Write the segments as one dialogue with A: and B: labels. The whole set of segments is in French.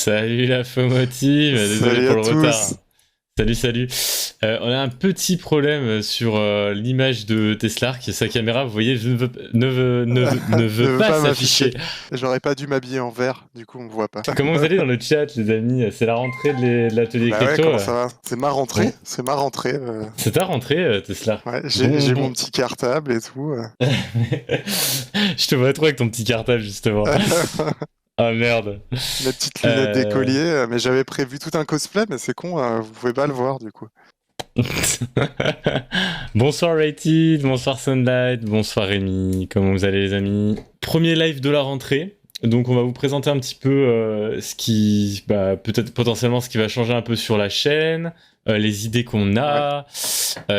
A: Salut la Fomotive, désolé
B: Salut
A: pour
B: à
A: le retard.
B: tous.
A: Salut, salut. On a un petit problème sur l'image de Tesla, qui est sa caméra, vous voyez, ne
B: Ne
A: veut
B: veux
A: pas
B: pas m'afficher.
A: s'afficher.
B: J'aurais pas dû m'habiller en vert, du coup on me voit pas.
A: Comment vous allez dans le chat, les amis? C'est la rentrée de l'atelier
B: Bah ouais,
A: crypto.
B: comment ça va? C'est ma rentrée,
A: Bon,
B: c'est ma rentrée.
A: c'est ta rentrée, Tesla.
B: Ouais,
A: Bon,
B: j'ai mon
A: bon.
B: petit cartable et tout.
A: Je te vois trop avec ton petit cartable, justement. Ah merde.
B: Mes petites lunettes
A: Euh,
B: d'écolier, mais j'avais prévu tout un cosplay, mais c'est con, vous pouvez pas le voir du coup.
A: Bonsoir Rated, bonsoir Sunlight, bonsoir Rémi, comment vous allez les amis? Premier live de la rentrée, donc on va vous présenter un petit peu ce qui, peut-être potentiellement ce qui va changer un peu sur la chaîne, les idées qu'on
B: Ouais.
A: a,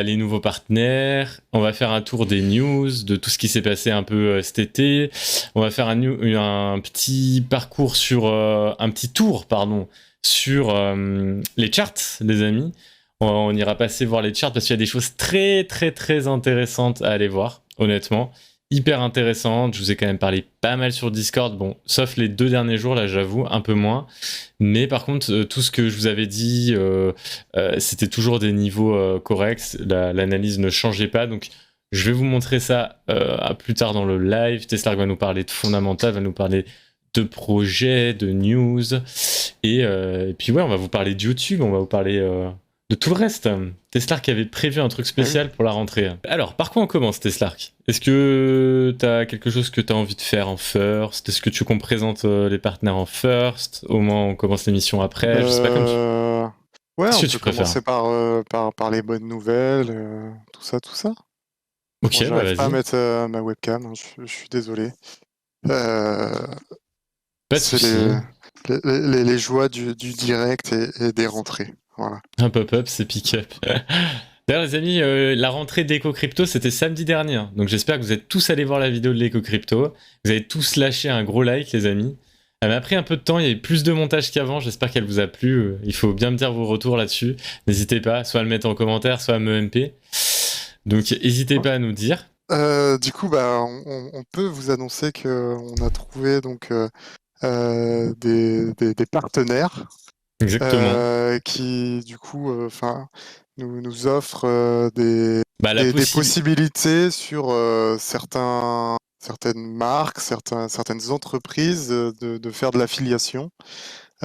A: les nouveaux partenaires, on va faire un tour des news, de tout ce qui s'est passé un peu cet été, on va faire un petit parcours sur, un petit tour, pardon, sur les charts les amis. On ira passer voir les charts parce qu'il y a des choses très très très intéressantes à aller voir, honnêtement. Hyper intéressantes. Je vous ai quand même parlé pas mal sur Discord. Bon, sauf les 2 derniers jours, là, j'avoue, un peu moins. Mais par contre, tout ce que je vous avais dit, c'était toujours des niveaux corrects. L'analyse ne changeait pas. Donc, je vais vous montrer ça à plus tard dans le live. Tesla va nous parler de fondamental, va nous parler de projets, de news. Et puis, ouais, on va vous parler de YouTube. On va vous parler de tout le reste. Teslark avait prévu un truc
B: Ah oui.
A: spécial pour la rentrée. Alors, par quoi on commence, Teslark? Est-ce que t'as quelque chose que t'as envie de faire en first? Est-ce que tu veux qu'on présente les partenaires en first? Au moins, on commence l'émission après. Je sais pas comme tu...
B: Euh... Ouais,
A: Qu'est-ce
B: on
A: que
B: peut
A: tu préfères?
B: commencer par les bonnes nouvelles, tout ça, tout ça. Bon,
A: Ok, bah
B: j'arrive pas à
A: vas-y.
B: mettre ma webcam, hein, je suis désolé. Euh,
A: Pas de
B: c'est
A: souci.
B: les joies du direct et des rentrées. Voilà.
A: Un pop-up, c'est pick-up. D'ailleurs, les amis, la rentrée d'Eco Crypto, c'était samedi dernier. Donc j'espère que vous êtes tous allés voir la vidéo de l'Eco Crypto. Vous avez tous lâché un gros like, les amis. Elle m'a pris un peu de temps, il y avait plus de montage qu'avant. J'espère qu'elle vous a plu. Il faut bien me dire vos retours là-dessus. N'hésitez pas, soit à le mettre en commentaire, soit à me MP. Donc n'hésitez pas à nous dire.
B: Du coup, bah, on peut vous annoncer que on a trouvé donc des partenaires
A: Exactement.
B: qui, du coup, enfin, nous offrent
A: Bah la
B: des
A: possibilité.
B: possibilités sur certaines marques, certaines entreprises de faire de l'affiliation.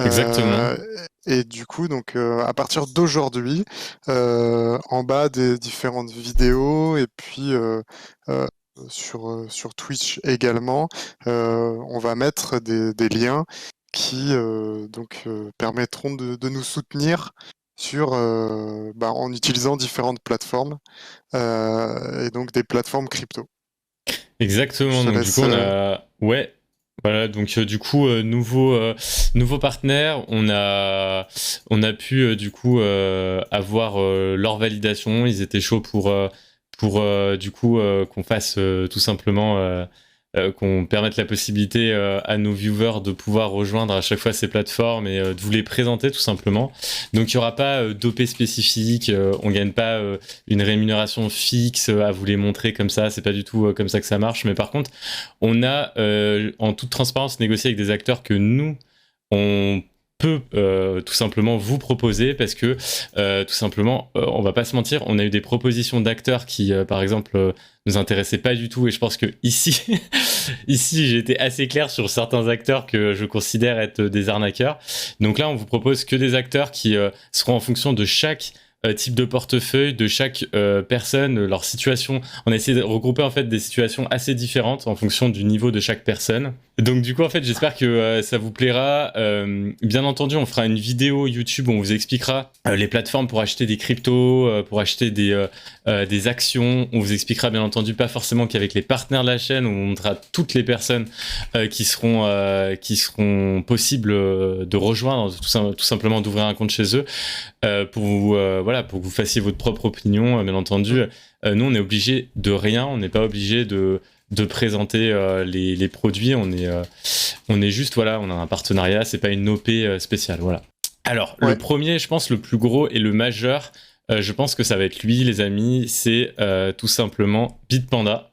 A: Exactement.
B: Euh, et du coup, donc, à partir d'aujourd'hui, en bas des différentes vidéos et puis euh, sur Twitch également, on va mettre des liens qui permettront de nous soutenir en utilisant différentes plateformes et donc des plateformes crypto. Je
A: Exactement.
B: te
A: Donc du coup,
B: laisse.
A: on a... Ouais. Voilà, donc du coup, nouveau partenaire, on a pu du coup avoir leur validation. Ils étaient chauds pour du coup qu'on fasse tout simplement qu'on permette la possibilité à nos viewers de pouvoir rejoindre à chaque fois ces plateformes et de vous les présenter tout simplement. Donc il n'y aura pas d'OP spécifique, on gagne pas une rémunération fixe à vous les montrer comme ça, c'est pas du tout comme ça que ça marche. Mais par contre, on a en toute transparence négocié avec des acteurs que nous, on peut tout simplement vous proposer parce que tout simplement on va pas se mentir, on a eu des propositions d'acteurs qui par exemple nous intéressaient pas du tout et je pense que ici ici j'ai été assez clair sur certains acteurs que je considère être des arnaqueurs. Donc là on vous propose que des acteurs qui seront en fonction de chaque type de portefeuille de chaque personne, leur situation. On a essayé de regrouper en fait des situations assez différentes en fonction du niveau de chaque personne. Donc du coup en fait j'espère que ça vous plaira. Bien entendu on fera une vidéo YouTube où on vous expliquera les plateformes pour acheter des cryptos, pour acheter des actions. On vous expliquera bien entendu pas forcément qu'avec les partenaires de la chaîne, on montrera toutes les personnes qui seront possibles de rejoindre, tout simplement d'ouvrir un compte chez eux pour vous voilà pour que vous fassiez votre propre opinion. Bien entendu, nous on est obligé de rien, on n'est pas obligé de présenter les produits. On est juste, voilà, on a un partenariat, c'est pas une OP spéciale, voilà. Alors, le
B: Ouais.
A: premier, je pense, le plus gros et le majeur, je pense que ça va être lui, les amis, c'est tout simplement Bitpanda.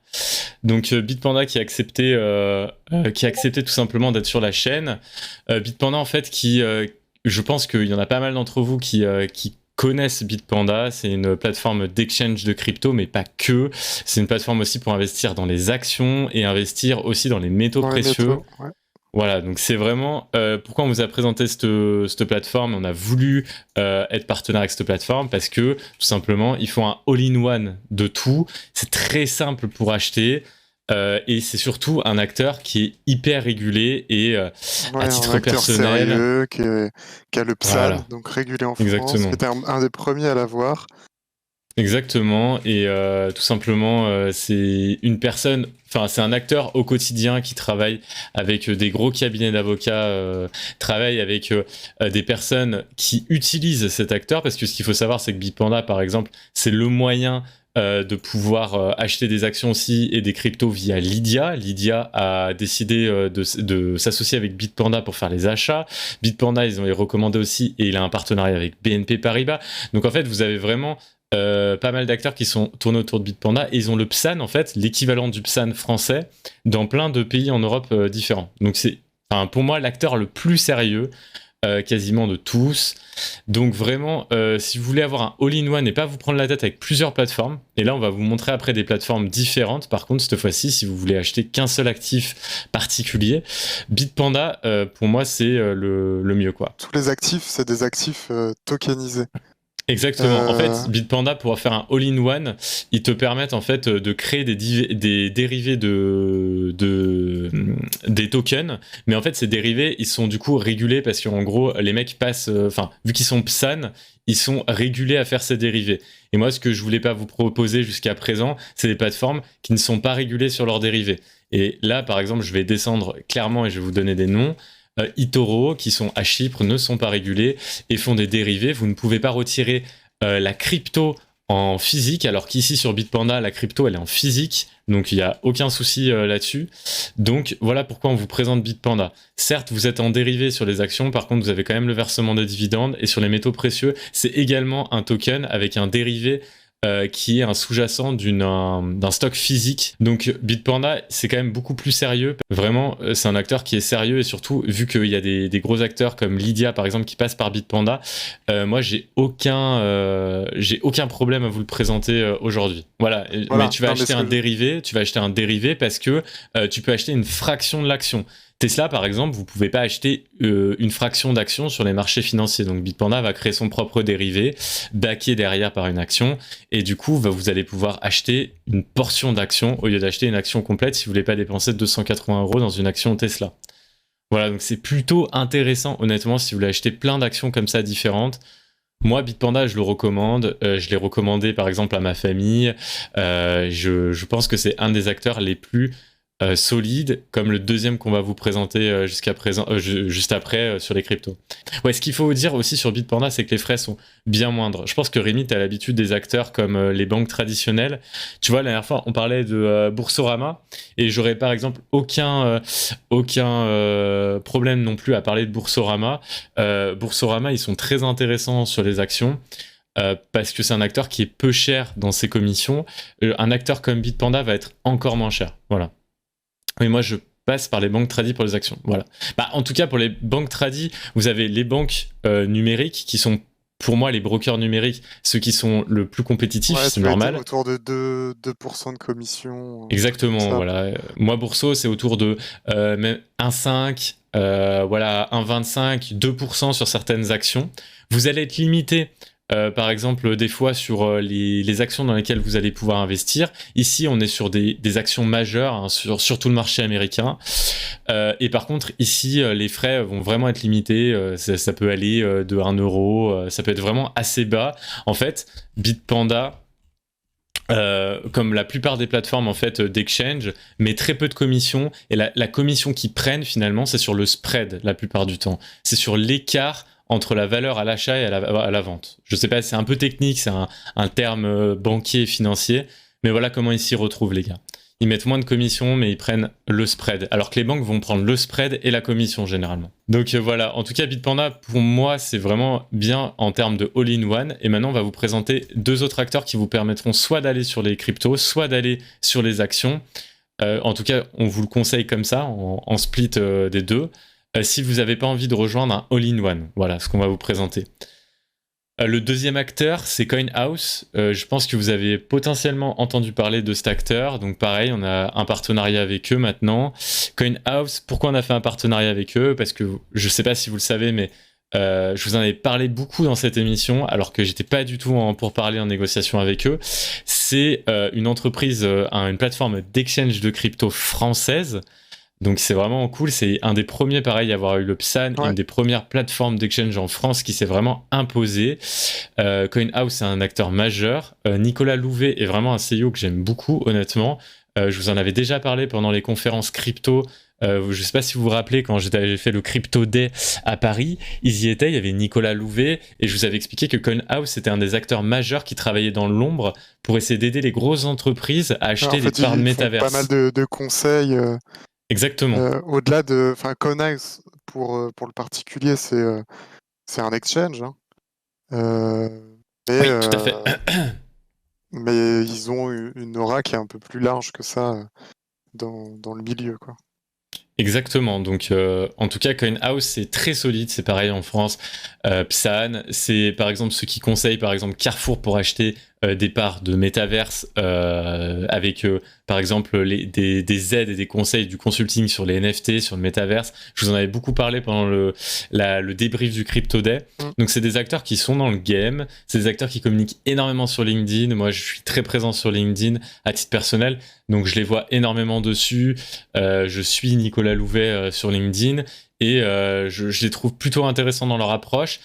A: Donc Bitpanda qui a accepté tout simplement d'être sur la chaîne. Bitpanda en fait je pense qu'il y en a pas mal d'entre vous qui connaissent Bitpanda. C'est une plateforme d'exchange de crypto, mais pas que. C'est une plateforme aussi pour investir dans les actions et investir aussi dans les métaux précieux.
B: Ouais.
A: Voilà, donc c'est vraiment pourquoi on vous a présenté cette plateforme. On a voulu être partenaire avec cette plateforme parce que tout simplement, ils font un all-in-one de tout. C'est très simple pour acheter. Et c'est surtout un acteur qui est hyper régulé et à titre personnel.
B: Sérieux, qui a le PSAN, voilà. Donc régulé en France,
A: exactement.
B: qui était un des premiers à l'avoir.
A: Exactement, et tout simplement, c'est une personne, enfin c'est un acteur au quotidien qui travaille avec des gros cabinets d'avocats, travaille avec des personnes qui utilisent cet acteur, parce que ce qu'il faut savoir, c'est que Bitpanda, par exemple, c'est le moyen de pouvoir acheter des actions aussi et des cryptos via Lydia. Lydia a décidé de s'associer avec Bitpanda pour faire les achats. Bitpanda, ils ont les recommandé aussi et il a un partenariat avec BNP Paribas. Donc en fait, vous avez vraiment pas mal d'acteurs qui sont tournés autour de Bitpanda et ils ont le PSAN, en fait, l'équivalent du PSAN français dans plein de pays en Europe différents. Donc c'est pour moi l'acteur le plus sérieux quasiment de tous. Donc vraiment, si vous voulez avoir un all-in-one et pas vous prendre la tête avec plusieurs plateformes, et là on va vous montrer après des plateformes différentes. Par contre, cette fois-ci, si vous voulez acheter qu'un seul actif particulier, Bitpanda, pour moi, c'est le mieux, quoi.
B: Tous les actifs, c'est des actifs tokenisés.
A: Exactement. En fait, Bitpanda, pour faire un all-in-one, ils te permettent en fait de créer des dérivés des tokens. Mais en fait, ces dérivés, ils sont du coup régulés parce qu'en gros, les mecs passent, vu qu'ils sont PSAN, ils sont régulés à faire ces dérivés. Et moi, ce que je voulais pas vous proposer jusqu'à présent, c'est des plateformes qui ne sont pas régulées sur leurs dérivés. Et là, par exemple, je vais descendre clairement et je vais vous donner des noms. eToro, qui sont à Chypre, ne sont pas régulés et font des dérivés. Vous ne pouvez pas retirer la crypto en physique, alors qu'ici sur Bitpanda, la crypto, elle est en physique, donc il n'y a aucun souci là-dessus. Donc voilà pourquoi on vous présente Bitpanda. Certes, vous êtes en dérivé sur les actions, par contre, vous avez quand même le versement de dividendes, et sur les métaux précieux, c'est également un token avec un dérivé qui est un sous-jacent d'un stock physique. Donc Bitpanda, c'est quand même beaucoup plus sérieux. Vraiment, c'est un acteur qui est sérieux et surtout, vu qu'il y a des gros acteurs comme Lydia, par exemple, qui passent par Bitpanda, moi, j'ai aucun problème à vous le présenter aujourd'hui. Voilà. Mais tu vas acheter un dérivé parce que tu peux acheter une fraction de l'action. Tesla, par exemple, vous pouvez pas acheter une fraction d'action sur les marchés financiers. Donc Bitpanda va créer son propre dérivé, backé derrière par une action, et du coup, vous allez pouvoir acheter une portion d'action au lieu d'acheter une action complète si vous voulez pas dépenser 280 € dans une action Tesla. Voilà, donc c'est plutôt intéressant, honnêtement, si vous voulez acheter plein d'actions comme ça différentes. Moi, Bitpanda, je le recommande. Je l'ai recommandé, par exemple, à ma famille. Je pense que c'est un des acteurs les plus solide, comme le deuxième qu'on va vous présenter jusqu'à présent, juste après sur les cryptos. Ouais, ce qu'il faut vous dire aussi sur Bitpanda, c'est que les frais sont bien moindres. Je pense que Rémi, tu as l'habitude des acteurs comme les banques traditionnelles. Tu vois, la dernière fois, on parlait de Boursorama, et j'aurais par exemple aucun problème non plus à parler de Boursorama. Boursorama, ils sont très intéressants sur les actions. Parce que c'est un acteur qui est peu cher dans ses commissions. Un acteur comme Bitpanda va être encore moins cher. Voilà. Mais moi, je passe par les banques tradies pour les actions. Voilà. En tout cas, pour les banques tradies, vous avez les banques numériques qui sont, pour moi, les brokers numériques, ceux qui sont le plus compétitifs, c'est normal.
B: Autour de 2% de commission.
A: Exactement, voilà. Moi, Bourso, c'est autour de 1,5, 1,25, 2% sur certaines actions. Vous allez être limité. Par exemple, des fois sur les actions dans lesquelles vous allez pouvoir investir. Ici, on est sur des actions majeures, hein, sur tout le marché américain. Et par contre, ici, les frais vont vraiment être limités. Ça peut aller de 1 €. Ça peut être vraiment assez bas. En fait, Bitpanda, comme la plupart des plateformes en fait d'exchange, met très peu de commissions. Et la commission qu'ils prennent, finalement, c'est sur le spread la plupart du temps. C'est sur l'écart entre la valeur à l'achat et à la vente. Je sais pas, c'est un peu technique, c'est un terme banquier et financier, mais voilà comment ils s'y retrouvent, les gars. ils mettent moins de commission, mais ils prennent le spread. Alors que les banques vont prendre le spread et la commission généralement. Donc voilà, en tout cas, Bitpanda, pour moi, c'est vraiment bien en termes de all-in-one. Et maintenant, on va vous présenter 2 autres acteurs qui vous permettront soit d'aller sur les cryptos, soit d'aller sur les actions. En tout cas, on vous le conseille comme ça, en split des deux. Si vous n'avez pas envie de rejoindre un all-in-one, voilà ce qu'on va vous présenter. Le deuxième acteur, c'est CoinHouse. Je pense que vous avez potentiellement entendu parler de cet acteur. Donc pareil, on a un partenariat avec eux maintenant. CoinHouse, pourquoi on a fait un partenariat avec eux? Parce que je ne sais pas si vous le savez, mais je vous en avais parlé beaucoup dans cette émission, alors que j'étais pas du tout pour parler en négociation avec eux. C'est une entreprise, une plateforme d'exchange de crypto française. Donc c'est vraiment cool, c'est un des premiers pareil à avoir eu le PSAN, une des premières plateformes d'exchange en France qui s'est vraiment imposée. CoinHouse c'est un acteur majeur. Nicolas Louvet est vraiment un CEO que j'aime beaucoup honnêtement. Je vous en avais déjà parlé pendant les conférences crypto. Je ne sais pas si vous vous rappelez quand j'avais fait le Crypto Day à Paris, ils y étaient, il y avait Nicolas Louvet et je vous avais expliqué que CoinHouse c'était un des acteurs majeurs qui travaillait dans l'ombre pour essayer d'aider les grosses entreprises à acheter des parts de métaverse.
B: Pas mal de conseils.
A: Exactement.
B: Au-delà de, CoinHouse pour le particulier, c'est un exchange. Hein.
A: Oui, tout à fait.
B: Mais ils ont une aura qui est un peu plus large que ça dans le milieu, quoi.
A: Exactement. Donc, en tout cas, CoinHouse, c'est très solide. C'est pareil en France. PSAN, c'est par exemple ceux qui conseillent, par exemple, Carrefour pour acheter des parts de métaverse avec, par exemple, des aides et des conseils du consulting sur les NFT, sur le métaverse. Je vous en avais beaucoup parlé pendant le débrief du Crypto Day. Donc, c'est des acteurs qui sont dans le game. C'est des acteurs qui communiquent énormément sur LinkedIn. Moi, je suis très présent sur LinkedIn à titre personnel. Donc, je les vois énormément dessus. Je suis Nicolas Louvet sur LinkedIn et je les trouve plutôt intéressants dans leur approche.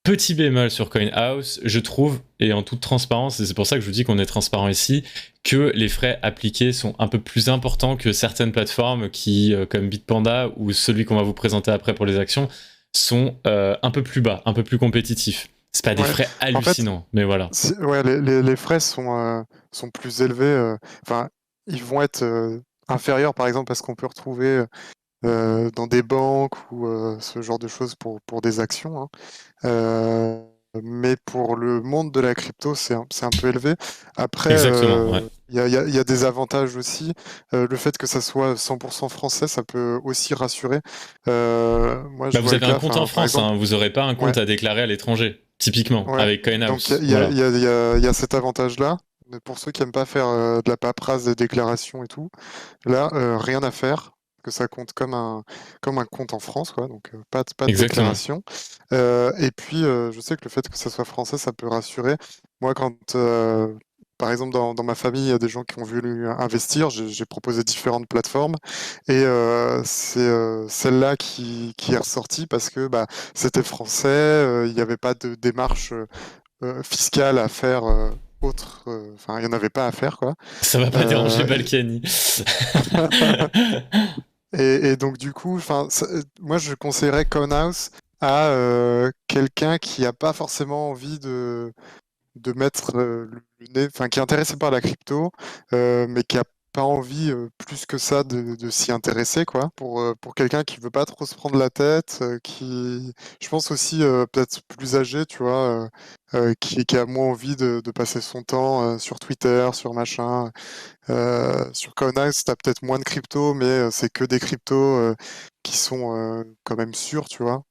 A: Petit bémol sur CoinHouse, je trouve, et en toute transparence, et c'est pour ça que je vous dis qu'on est transparent ici, que les frais appliqués sont un peu plus importants que certaines plateformes qui, comme Bitpanda ou celui qu'on va vous présenter après pour les actions, sont un peu plus bas, un peu plus compétitifs. C'est pas des frais hallucinants, mais voilà.
B: Les frais sont plus élevés. Ils vont être inférieurs, par exemple, à ce qu'on peut retrouver dans des banques ou ce genre de choses pour des actions. Hein. Mais pour le monde de la crypto, c'est un peu élevé. Après, il y a des avantages aussi. Le fait que ça soit 100% français, ça peut aussi rassurer. Moi,
A: vous avez un compte en France, exemple, vous n'aurez pas un compte à déclarer à l'étranger, typiquement, avec CoinHouse.
B: Donc il y a cet avantage-là. Mais pour ceux qui n'aiment pas faire de la paperasse, des déclarations et tout, là, rien à faire. Que ça compte comme un compte en France, quoi, donc pas de déclaration. Et puis, je sais que le fait que ça soit français, ça peut rassurer. Moi, quand, par exemple, dans ma famille, il y a des gens qui ont voulu investir, j'ai proposé différentes plateformes, et c'est celle-là qui est ressortie parce que c'était français, il n'y avait pas de démarche fiscale à faire. Il n'y en avait pas à faire, quoi.
A: Ça va pas déranger Balkany.
B: Et donc du coup, moi je conseillerais CoinHouse à quelqu'un qui n'a pas forcément envie de mettre le nez, qui est intéressé par la crypto, mais qui n'a pas envie plus que ça de s'y intéresser, quoi. Pour quelqu'un qui veut pas trop se prendre la tête, qui, je pense aussi peut-être plus âgé, tu vois, qui a moins envie de passer son temps sur Twitter, sur machin. Sur CoinHouse, tu as peut-être moins de crypto, mais c'est que des cryptos qui sont quand même sûrs, tu vois.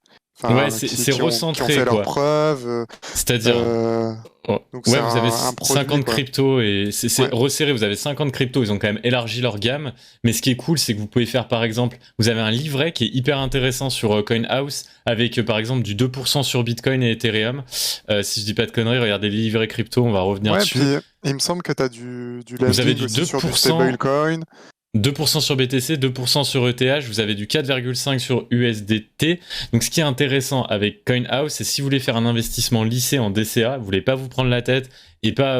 A: C'est recentré,
B: qui ont fait
A: quoi.
B: leurs preuves.
A: C'est-à-dire,
B: donc
A: vous avez 50 cryptos et c'est resserré. Vous avez 50 cryptos, ils ont quand même élargi leur gamme. Mais ce qui est cool, c'est que vous pouvez faire, par exemple, vous avez un livret qui est hyper intéressant sur CoinHouse avec, par exemple, du 2% sur Bitcoin et Ethereum. Si je dis pas de conneries, regardez les livrets crypto, on va revenir dessus.
B: Puis, il me semble que tu as du
A: vous avez du
B: 2% sur du stablecoin.
A: 2% sur BTC, 2% sur ETH, vous avez du 4,5% sur USDT. Donc ce qui est intéressant avec CoinHouse, c'est si vous voulez faire un investissement lissé en DCA, vous voulez pas vous prendre la tête et pas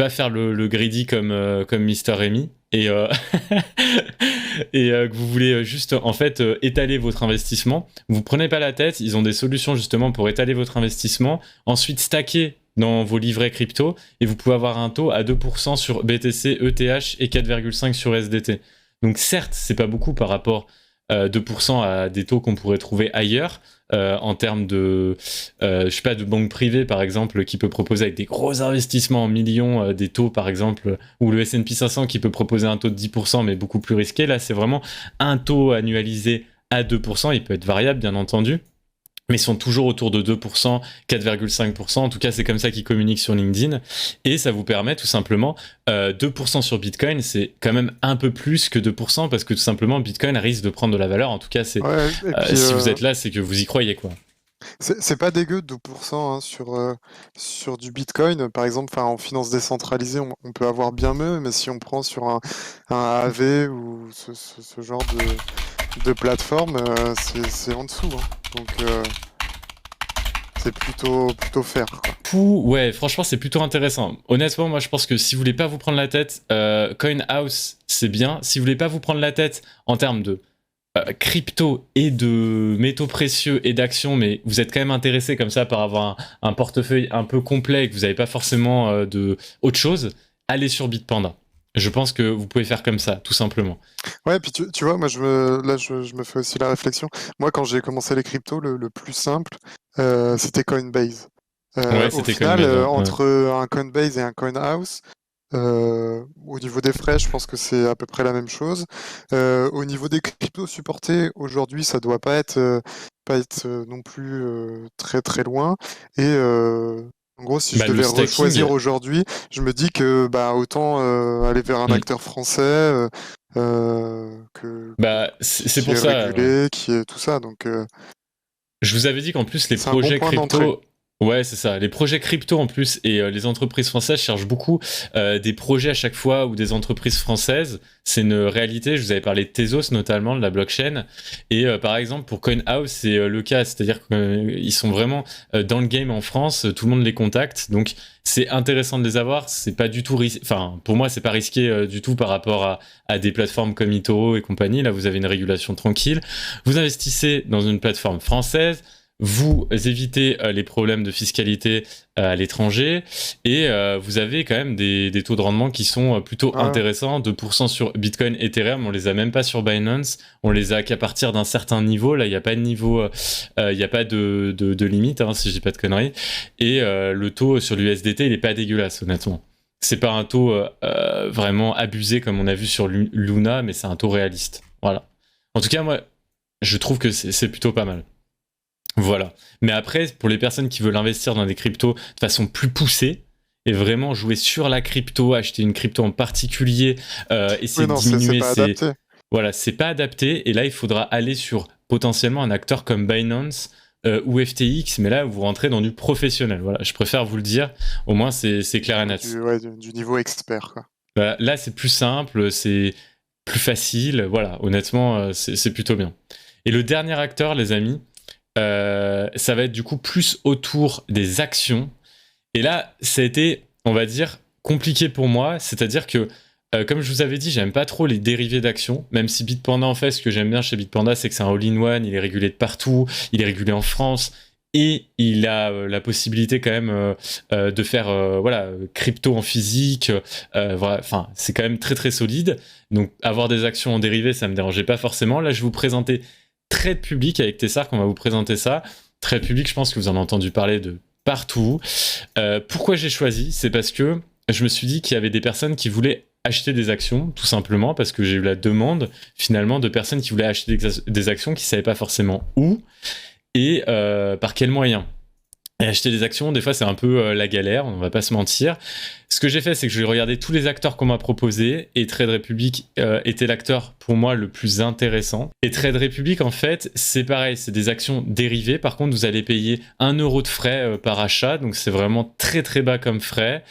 A: faire le greedy comme Mr. Remy et que vous voulez juste en fait étaler votre investissement, vous prenez pas la tête, ils ont des solutions justement pour étaler votre investissement, ensuite stacker dans vos livrets crypto et vous pouvez avoir un taux à 2% sur BTC, ETH et 4,5% sur SDT. Donc certes, c'est pas beaucoup par rapport 2% à des taux qu'on pourrait trouver ailleurs en termes de, je sais pas, de banque privée par exemple qui peut proposer avec des gros investissements en millions des taux par exemple, ou le S&P 500 qui peut proposer un taux de 10% mais beaucoup plus risqué. Là, c'est vraiment un taux annualisé à 2%. Il peut être variable bien entendu, mais ils sont toujours autour de 2%, 4,5%. En tout cas, c'est comme ça qu'ils communiquent sur LinkedIn. Et ça vous permet tout simplement, 2% sur Bitcoin, c'est quand même un peu plus que 2%, parce que tout simplement, Bitcoin risque de prendre de la valeur. En tout cas, c'est,
B: Ouais, et puis,
A: si vous êtes là, c'est que vous y croyez, quoi.
B: c'est pas dégueu de 2% hein, sur du Bitcoin. Par exemple, en finance décentralisée, on peut avoir bien mieux, mais si on prend sur un AAV ou ce genre de plateforme, c'est en dessous, hein. Donc, c'est plutôt fair, quoi.
A: Ouais, franchement, c'est plutôt intéressant. Honnêtement, moi, je pense que si vous voulez pas vous prendre la tête, CoinHouse, c'est bien. Si vous voulez pas vous prendre la tête en termes de crypto et de métaux précieux et d'actions, mais vous êtes quand même intéressé comme ça par avoir un portefeuille un peu complet et que vous n'avez pas forcément de autre chose, allez sur Bitpanda. Je pense que vous pouvez faire comme ça, tout simplement.
B: Ouais, puis tu vois, moi, je me fais aussi la réflexion. Moi, quand j'ai commencé les cryptos, le plus simple, c'était Coinbase.
A: Ouais,
B: Au
A: c'était
B: final,
A: Coinbase, ouais.
B: entre un Coinbase et un CoinHouse, au niveau des frais, je pense que c'est à peu près la même chose. Au niveau des cryptos supportés, aujourd'hui, ça doit pas être non plus très très loin. Et en gros, si je
A: Bah, le
B: devais
A: stacking,
B: rechoisir aujourd'hui, je me dis que bah, autant aller vers un
A: hmm.
B: acteur français
A: Bah, c'est
B: qui
A: pour
B: est
A: ça.
B: régulé, qui est tout ça. Donc,
A: Je vous avais dit qu'en plus, les
B: c'est un bon
A: projets
B: point d'entrée.
A: crypto. Ouais, c'est ça. Les projets crypto en plus et les entreprises françaises cherchent beaucoup des projets à chaque fois ou des entreprises françaises. C'est une réalité. Je vous avais parlé de Tezos notamment, de la blockchain. Et par exemple, pour CoinHouse, c'est le cas. C'est-à-dire qu'ils sont vraiment dans le game en France. Tout le monde les contacte. Donc, c'est intéressant de les avoir. C'est pas du tout Enfin, pour moi, c'est pas risqué du tout par rapport à des plateformes comme eToro et compagnie. Là, vous avez une régulation tranquille. Vous investissez dans une plateforme française. Vous évitez les problèmes de fiscalité à l'étranger et vous avez quand même des taux de rendement qui sont plutôt
B: Ouais.
A: intéressants. 2% sur Bitcoin, Ethereum, on les a même pas sur Binance. On les a qu'à partir d'un certain niveau. Là, il n'y a pas de niveau, il n'y a pas de limite, hein, si je dis pas de conneries. Et le taux sur l'USDT, il est pas dégueulasse, honnêtement. C'est pas un taux vraiment abusé comme on a vu sur Luna, mais c'est un taux réaliste. Voilà. En tout cas, moi, je trouve que c'est plutôt pas mal. Voilà. Mais après, pour les personnes qui veulent investir dans des cryptos de façon plus poussée et vraiment jouer sur la crypto, acheter une crypto en particulier, essayer
B: Oui, non,
A: de
B: c'est
A: diminuer
B: pas adapté.
A: Voilà, c'est pas adapté. Et là, il faudra aller sur potentiellement un acteur comme Binance ou FTX, mais là, vous rentrez dans du professionnel. Voilà, je préfère vous le dire. Au moins, c'est clair et net.
B: Du niveau expert, quoi.
A: Voilà, là, c'est plus simple, c'est plus facile. Voilà, honnêtement, c'est plutôt bien. Et le dernier acteur, les amis, ça va être du coup plus autour des actions. Et là, ça a été, on va dire, compliqué pour moi. C'est-à-dire que, comme je vous avais dit, j'aime pas trop les dérivés d'actions. Même si Bitpanda, en fait, ce que j'aime bien chez Bitpanda, c'est que c'est un all-in-one. Il est régulé de partout. Il est régulé en France. Et il a la possibilité quand même de faire voilà, crypto en physique. Voilà, enfin, c'est quand même très très solide. Donc avoir des actions en dérivés, ça me dérangeait pas forcément. Là, je vais vous présenter Trade Public avec Tessar, qu'on va vous présenter ça. Trade Public, je pense que vous en avez entendu parler de partout. Pourquoi j'ai choisi ? C'est parce que je me suis dit qu'il y avait des personnes qui voulaient acheter des actions, tout simplement, parce que j'ai eu la demande, finalement, de personnes qui voulaient acheter des actions, qui ne savaient pas forcément où et par quels moyens. Et acheter des actions, des fois, c'est un peu la galère, on va pas se mentir. Ce que j'ai fait, c'est que j'ai regardé tous les acteurs qu'on m'a proposés, et Trade Republic était l'acteur, pour moi, le plus intéressant. Et Trade Republic, en fait, c'est pareil, c'est des actions dérivées. Par contre, vous allez payer 1 euro de frais par achat, donc c'est vraiment très très bas comme frais.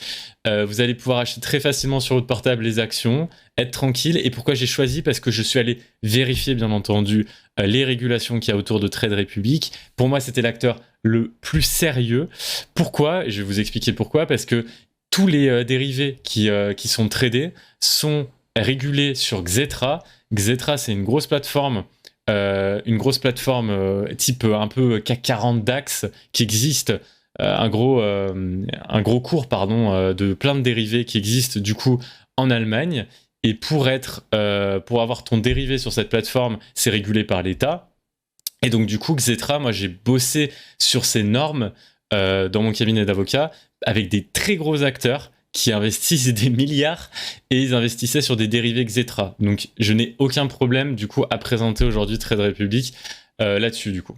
A: Vous allez pouvoir acheter très facilement sur votre portable les actions, être tranquille. Et pourquoi j'ai choisi ? Parce que je suis allé vérifier, bien entendu, les régulations qu'il y a autour de Trade Republic. Pour moi, c'était l'acteur le plus sérieux. Pourquoi ? Et je vais vous expliquer pourquoi. Parce que tous les dérivés qui sont tradés sont régulés sur Xetra. Xetra, c'est une grosse plateforme type un peu CAC 40 DAX qui existe un gros cours de plein de dérivés qui existent du coup en Allemagne. Et pour avoir ton dérivé sur cette plateforme, c'est régulé par l'État. Et donc du coup, Xetra, moi j'ai bossé sur ces normes dans mon cabinet d'avocat avec des très gros acteurs qui investissent des milliards et ils investissaient sur des dérivés Xetra. Donc je n'ai aucun problème du coup à présenter aujourd'hui Trade Republic là-dessus du coup.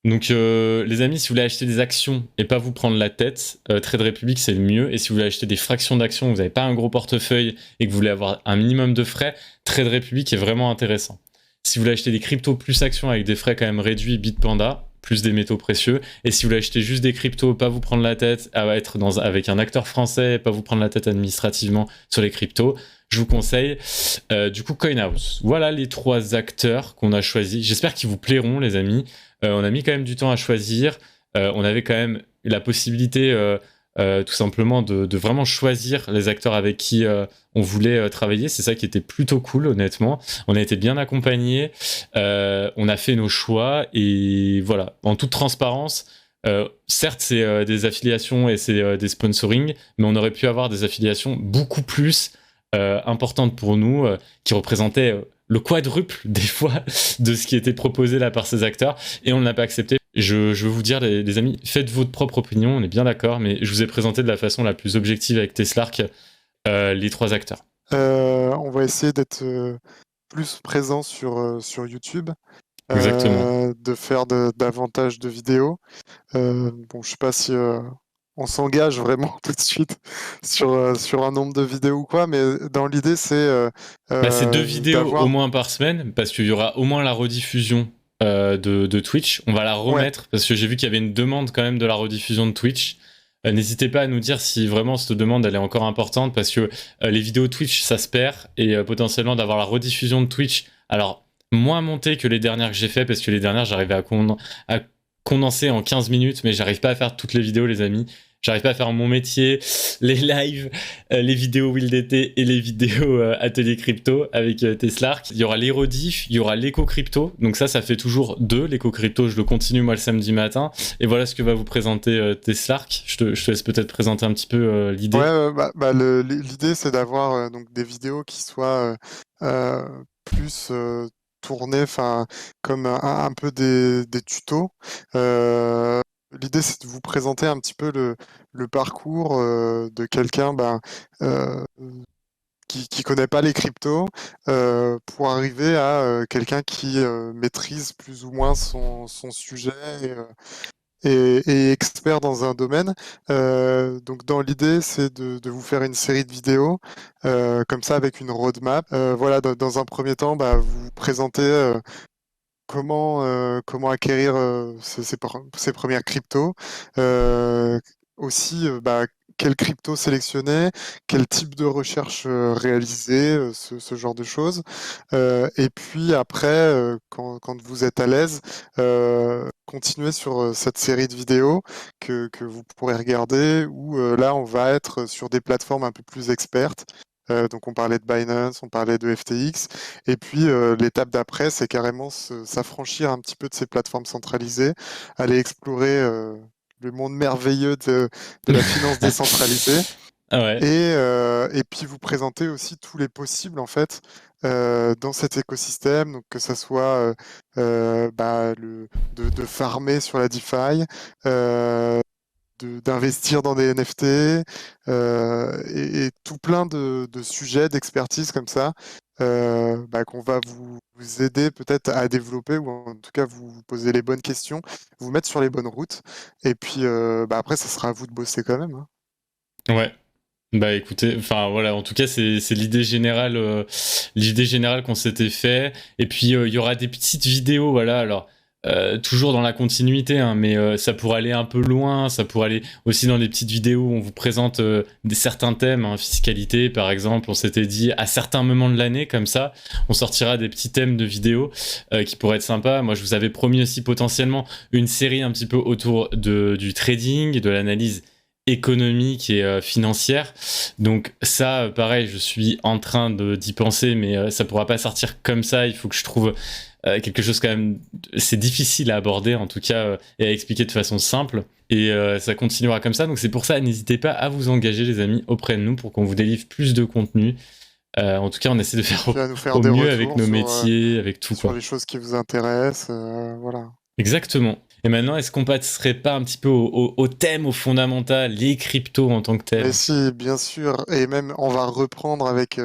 A: Donc les amis, si vous voulez acheter des actions et pas vous prendre la tête, Trade Republic c'est le mieux. Et si vous voulez acheter des fractions d'actions, vous n'avez pas un gros portefeuille et que vous voulez avoir un minimum de frais, Trade Republic est vraiment intéressant. Si vous voulez acheter des cryptos plus actions avec des frais quand même réduits, Bitpanda, plus des métaux précieux. Et si vous voulez acheter juste des cryptos, pas vous prendre la tête, à être avec un acteur français, pas vous prendre la tête administrativement sur les cryptos, je vous conseille du coup CoinHouse. Voilà les 3 acteurs qu'on a choisis. J'espère qu'ils vous plairont les amis. On a mis quand même du temps à choisir. On avait quand même la possibilité tout simplement de vraiment choisir les acteurs avec qui on voulait travailler. C'est ça qui était plutôt cool, honnêtement. On a été bien accompagnés. On a fait nos choix. Et voilà, en toute transparence, certes, c'est des affiliations et c'est des sponsorings, mais on aurait pu avoir des affiliations beaucoup plus importantes pour nous, qui représentaient le quadruple des fois de ce qui était proposé là par ces acteurs, et on ne l'a pas accepté. Je veux vous dire, les amis, faites votre propre opinion, on est bien d'accord, mais je vous ai présenté de la façon la plus objective avec Teslark les 3 acteurs.
B: On va essayer d'être plus présent sur YouTube,
A: Exactement.
B: de faire davantage de vidéos. Bon, je sais pas si on s'engage vraiment tout de suite sur un nombre de vidéos ou quoi, mais dans l'idée, c'est
A: C'est 2 vidéos
B: d'avoir...
A: au moins par semaine, parce qu'il y aura au moins la rediffusion de Twitch. On va la remettre, parce que j'ai vu qu'il y avait une demande quand même de la rediffusion de Twitch. N'hésitez pas à nous dire si vraiment cette demande elle est encore importante, parce que les vidéos Twitch ça se perd, et potentiellement d'avoir la rediffusion de Twitch, alors moins montée que les dernières que j'ai fait, parce que les dernières j'arrivais à condenser en 15 minutes, mais j'arrive pas à faire toutes les vidéos les amis. J'arrive pas à faire mon métier, les lives, les vidéos WillDT et les vidéos Atelier Crypto avec Teslark. Il y aura les rediff, il y aura l'éco crypto. Donc ça fait toujours 2. L'éco crypto, je le continue moi le samedi matin. Et voilà ce que va vous présenter Teslark. Je te laisse peut-être présenter un petit peu l'idée.
B: Ouais, l'idée c'est d'avoir donc des vidéos qui soient plus tournées, comme un peu des tutos. L'idée, c'est de vous présenter un petit peu le parcours de quelqu'un qui connaît pas les cryptos pour arriver à quelqu'un qui maîtrise plus ou moins son sujet et expert dans un domaine. Donc, dans l'idée, c'est de vous faire une série de vidéos comme ça avec une roadmap. Voilà, dans un premier temps, vous présentez comment acquérir ses premières cryptos. Aussi, quelle crypto sélectionner, quel type de recherche réaliser, ce genre de choses. Et puis après, quand vous êtes à l'aise, continuez sur cette série de vidéos que vous pourrez regarder, où là, on va être sur des plateformes un peu plus expertes. Donc on parlait de Binance, on parlait de FTX, et puis l'étape d'après, c'est carrément s'affranchir un petit peu de ces plateformes centralisées, aller explorer le monde merveilleux de la finance décentralisée,
A: Ah ouais.
B: et puis vous présenter aussi tous les possibles en fait dans cet écosystème, donc que ça soit de farmer sur la DeFi, d'investir dans des NFT et tout plein de sujets d'expertise comme ça qu'on va vous aider peut-être à développer, ou en tout cas vous poser les bonnes questions, vous mettre sur les bonnes routes, et puis après ça sera à vous de bosser quand même, hein.
A: Ouais. Bah écoutez, enfin voilà, en tout cas c'est l'idée générale qu'on s'était fait. Et puis il y aura des petites vidéos, voilà, alors toujours dans la continuité, hein, mais ça pourrait aller un peu loin, ça pourrait aller aussi dans des petites vidéos où on vous présente certains thèmes, hein, fiscalité par exemple. On s'était dit à certains moments de l'année comme ça, on sortira des petits thèmes de vidéos qui pourraient être sympas. Moi je vous avais promis aussi potentiellement une série un petit peu autour du trading, de l'analyse économique et financière. Donc ça, pareil, je suis en train d'y penser, mais ça pourra pas sortir comme ça. Il faut que je trouve quelque chose quand même. C'est difficile à aborder en tout cas et à expliquer de façon simple. Et ça continuera comme ça. Donc c'est pour ça, n'hésitez pas à vous engager, les amis, auprès de nous pour qu'on vous délivre plus de contenu. En tout cas, on essaie de faire
B: Puis à nous faire
A: au
B: des
A: mieux
B: retours
A: avec nos métiers, avec tout
B: sur
A: quoi.
B: les choses qui vous intéressent, voilà.
A: Exactement. Et maintenant, est-ce qu'on passerait pas un petit peu au thème, au fondamental, les cryptos en tant que
B: Mais
A: tel?
B: si, bien sûr, et même on va reprendre avec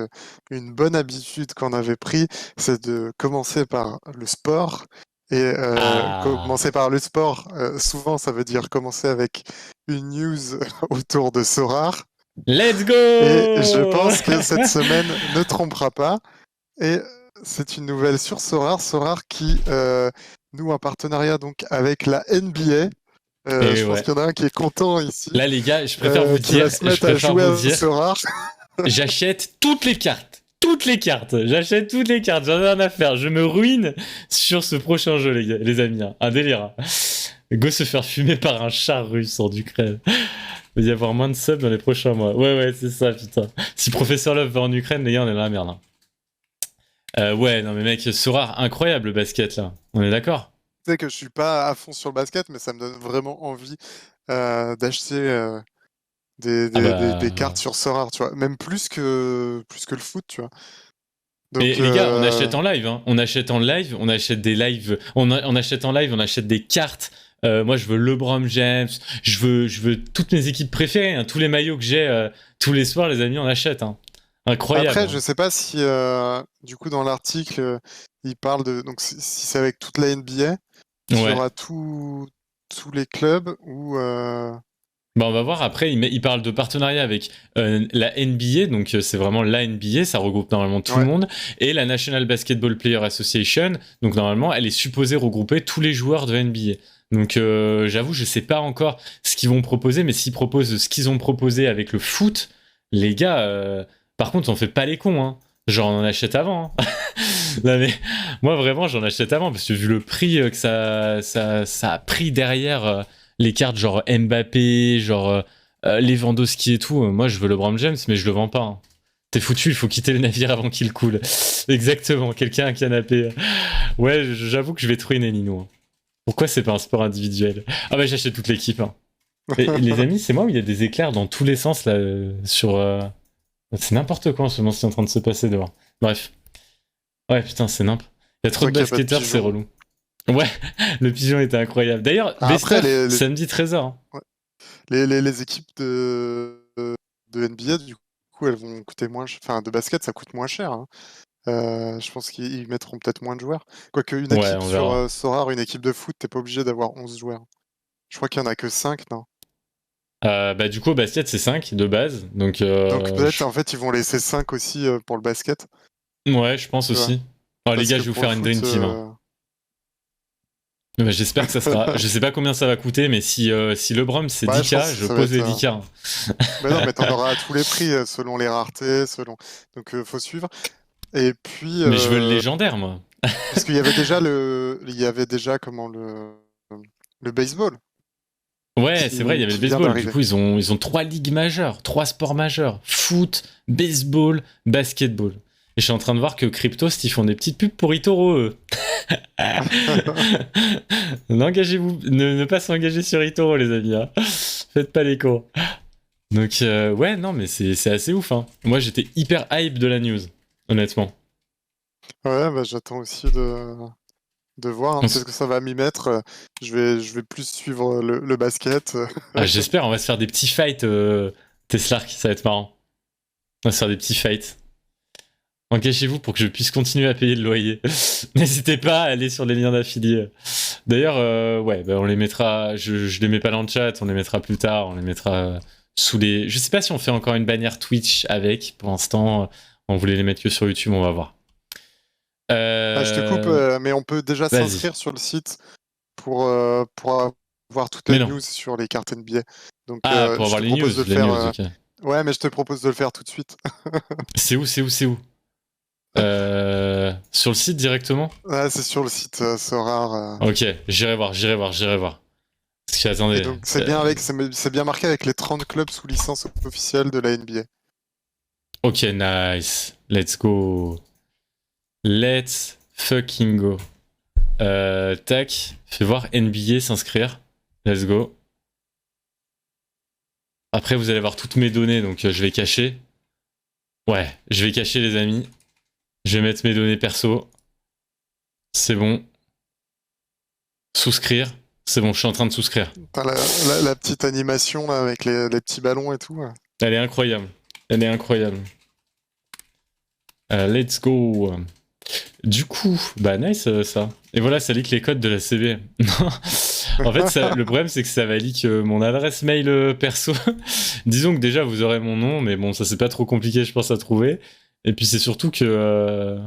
B: une bonne habitude qu'on avait pris, c'est de commencer par le sport. Et
A: Ah,
B: commencer par le sport, souvent ça veut dire commencer avec une news autour de Sorare.
A: let's
B: Et je
A: go!
B: pense que cette semaine ne trompera pas. Et c'est une nouvelle sur Sorare. Sorare qui noue un partenariat donc avec la NBA.
A: Et
B: Je pense
A: ouais.
B: qu'il y en a un qui est content ici,
A: Là, les gars, je préfère vous
B: qui va
A: dire,
B: se mettre à jouer à Sorare.
A: j'achète toutes les cartes. Toutes les cartes. J'achète toutes les cartes. J'en ai rien à faire. Je me ruine sur ce prochain jeu, les amis. Hein. Un délire. Hein. Go se faire fumer par un char russe en Ukraine. Il va y avoir moins de subs dans les prochains mois. Ouais, c'est ça, putain. Si Professeur Love va en Ukraine, les gars, on est dans la merde. Hein. Ouais, non mais mec, Sorare, incroyable le basket là. On est d'accord?
B: Tu sais que je suis pas à fond sur le basket, mais ça me donne vraiment envie d'acheter
A: Ah
B: des cartes
A: bah.
B: sur Sorare, tu vois. Même plus que le foot, tu vois.
A: Mais
B: Donc,
A: les gars, on achète en live. Hein. On achète en live, on achète des lives. On achète en live, on achète des cartes. Moi, je veux LeBron James. Je veux toutes mes équipes préférées. Hein. Tous les maillots que j'ai tous les soirs, les amis, on achète. Hein. Incroyable.
B: après,
A: Hein.
B: je sais pas si, du coup, dans l'article, il parle de... Donc, si c'est avec toute la NBA, s'il y
A: Ouais.
B: aura tous les clubs ou...
A: Bah on va voir. Après, il parle de partenariat avec la NBA, donc c'est vraiment la NBA, ça regroupe normalement tout le
B: Ouais.
A: monde, et la National Basketball Player Association, donc normalement, elle est supposée regrouper tous les joueurs de NBA. Donc j'avoue, je sais pas encore ce qu'ils vont proposer, mais s'ils proposent ce qu'ils ont proposé avec le foot, les gars, par contre, on fait pas les cons, hein. Genre, on en achète avant. Hein. Non, mais moi, vraiment, j'en achète avant, parce que vu le prix que ça a pris derrière les cartes genre Mbappé, genre Lewandowski et tout, moi, je veux le LeBron James, mais je le vends pas. Hein. T'es foutu, il faut quitter le navire avant qu'il coule. Exactement, quelqu'un a un canapé. Ouais, j'avoue que je vais trouver Nino. Hein. Pourquoi c'est pas un sport individuel? Ah bah j'achète toute l'équipe. Hein. Et les amis, c'est moi où il y a des éclairs dans tous les sens là sur... C'est n'importe quoi en ce moment, c'est en train de se passer dehors. Bref. Ouais, putain, c'est nimp. Il y a trop de
B: Toi qui a pas de
A: basketteurs, c'est
B: pigeon.
A: relou. Ouais, le pigeon était incroyable. D'ailleurs, best
B: Après,
A: of, samedi 13h. Hein.
B: ouais, les équipes de NBA, du coup, elles vont coûter moins cher. Enfin, de basket, ça coûte moins cher. Hein. Je pense qu'ils mettront peut-être moins de joueurs. Quoique, une
A: Ouais,
B: équipe
A: on
B: sur
A: verra.
B: Sorare, une équipe de foot, t'es pas obligé d'avoir 11 joueurs. Je crois qu'il y en a que 5, non?
A: Bah du coup, au basket, c'est 5 de base. Donc,
B: Donc peut-être, en fait, ils vont laisser 5 aussi pour le basket,
A: ouais, je pense
B: tu vois.
A: aussi. Oh, les
B: Parce
A: gars,
B: que
A: je vais vous
B: pour le
A: faire une
B: foot...
A: Dream Team. Hein. Bah, j'espère que ça sera... Je sais pas combien ça va coûter, mais si LeBron c'est
B: Ouais, je pense
A: 10K,
B: que
A: je
B: ça va
A: pose
B: être...
A: les 10K. Hein.
B: Mais non, mais t'en auras à tous les prix, selon les raretés, selon... Donc faut suivre. Et puis...
A: Mais je veux le légendaire, moi.
B: Parce qu'il y avait déjà Il y avait déjà, comment, le baseball
A: Ouais, c'est vrai, il y avait le
B: qui vient
A: baseball. Du
B: d'arriver.
A: coup, ils ont 3 ligues majeures, 3 sports majeurs. Foot, baseball, basketball. Et je suis en train de voir que Cryptost, ils font des petites pubs pour Itoro, eux. N'engagez-vous, ne pas s'engager sur Itoro, les amis. Hein. Faites pas les cons. Donc, ouais, non, mais c'est assez ouf. Hein. Moi, j'étais hyper hype de la news, honnêtement.
B: Ouais, bah, j'attends aussi de voir. Hein.
A: On
B: Peut-être
A: s-
B: que ça va m'y mettre. Je vais plus suivre le basket.
A: Ah, j'espère, on va se faire des petits fights, Teslark, ça va être marrant. On va se faire des petits fights. Engagez-vous pour que je puisse continuer à payer le loyer. N'hésitez pas à aller sur les liens d'affiliés. D'ailleurs, ouais, bah on les mettra. Je les mets pas dans le chat, on les mettra plus tard. On les mettra sous les. Je sais pas si on fait encore une bannière Twitch avec. Pour l'instant, on voulait les mettre que sur YouTube, on va voir.
B: Ah, je te coupe, mais on peut déjà
A: Vas-y.
B: s'inscrire sur le site pour avoir toutes
A: Mais
B: les
A: non.
B: news sur les cartes NBA. Donc,
A: Ah, pour
B: je
A: avoir
B: te
A: les news,
B: propose de le
A: les
B: faire.
A: news, ok.
B: Ouais, mais je te propose de le faire tout de suite.
A: C'est où sur le site directement?
B: Ouais, c'est sur le site Sorare.
A: Ok, j'irai voir. Parce que,
B: Et
A: attendez.
B: donc, c'est bien marqué avec les 30 clubs sous licence officielle de la NBA.
A: Ok, nice. Let's go. Let's fucking go. Tac. Fais voir NBA s'inscrire. Let's go. Après, vous allez avoir toutes mes données, donc je vais cacher. Ouais, je vais cacher, les amis. Je vais mettre mes données perso. C'est bon. Souscrire. C'est bon, je suis en train de souscrire.
B: T'as la petite animation là, avec les petits ballons et tout. Ouais.
A: Elle est incroyable. Elle est incroyable. Let's go. Du coup, bah nice ça. Et voilà, ça leak les codes de la CB. Non. En fait, le problème, c'est que ça va leak mon adresse mail perso. Disons que déjà, vous aurez mon nom, mais bon, ça c'est pas trop compliqué, je pense, à trouver. Et puis c'est surtout que...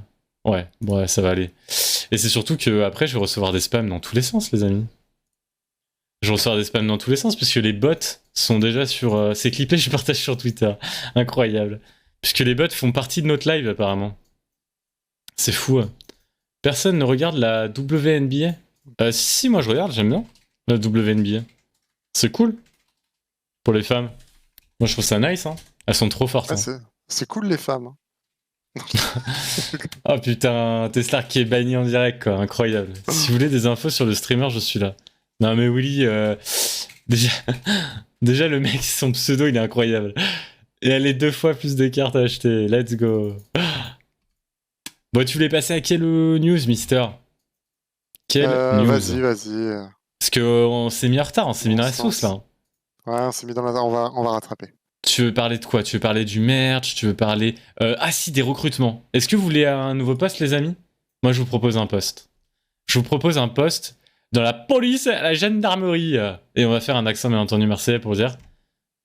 A: Ouais, bon, ça va aller. Et c'est surtout que après, je vais recevoir des spams dans tous les sens, les amis. Je vais recevoir des spams dans tous les sens, puisque les bots sont déjà sur... c'est clippé, je partage sur Twitter. Incroyable. Puisque les bots font partie de notre live, apparemment. C'est fou. Personne ne regarde la WNBA. Si, moi je regarde, j'aime bien la WNBA. C'est cool pour les femmes. Moi je trouve ça nice. Hein. Elles sont trop fortes.
B: Ouais,
A: hein.
B: c'est cool les femmes.
A: Oh putain, Tesla qui est banni en direct, quoi. Incroyable. Si vous voulez des infos sur le streamer, je suis là. Non mais Willy, déjà... déjà le mec, son pseudo, il est incroyable. Et elle est 2 fois plus de cartes à acheter. Let's go. Bon, tu voulais passer à quelle news, Mister? Quelle news?
B: Vas-y.
A: Parce qu'on s'est mis en retard, on s'est mis dans la sauce là.
B: Ouais, on s'est mis dans la... On va rattraper.
A: Tu veux parler de quoi? Tu veux parler du merch? Tu veux parler... Ah si, des recrutements. Est-ce que vous voulez un nouveau poste, les amis? Moi, je vous propose un poste. Je vous propose un poste dans la police, à la gendarmerie. Et on va faire un accent, bien entendu, marseillais pour dire...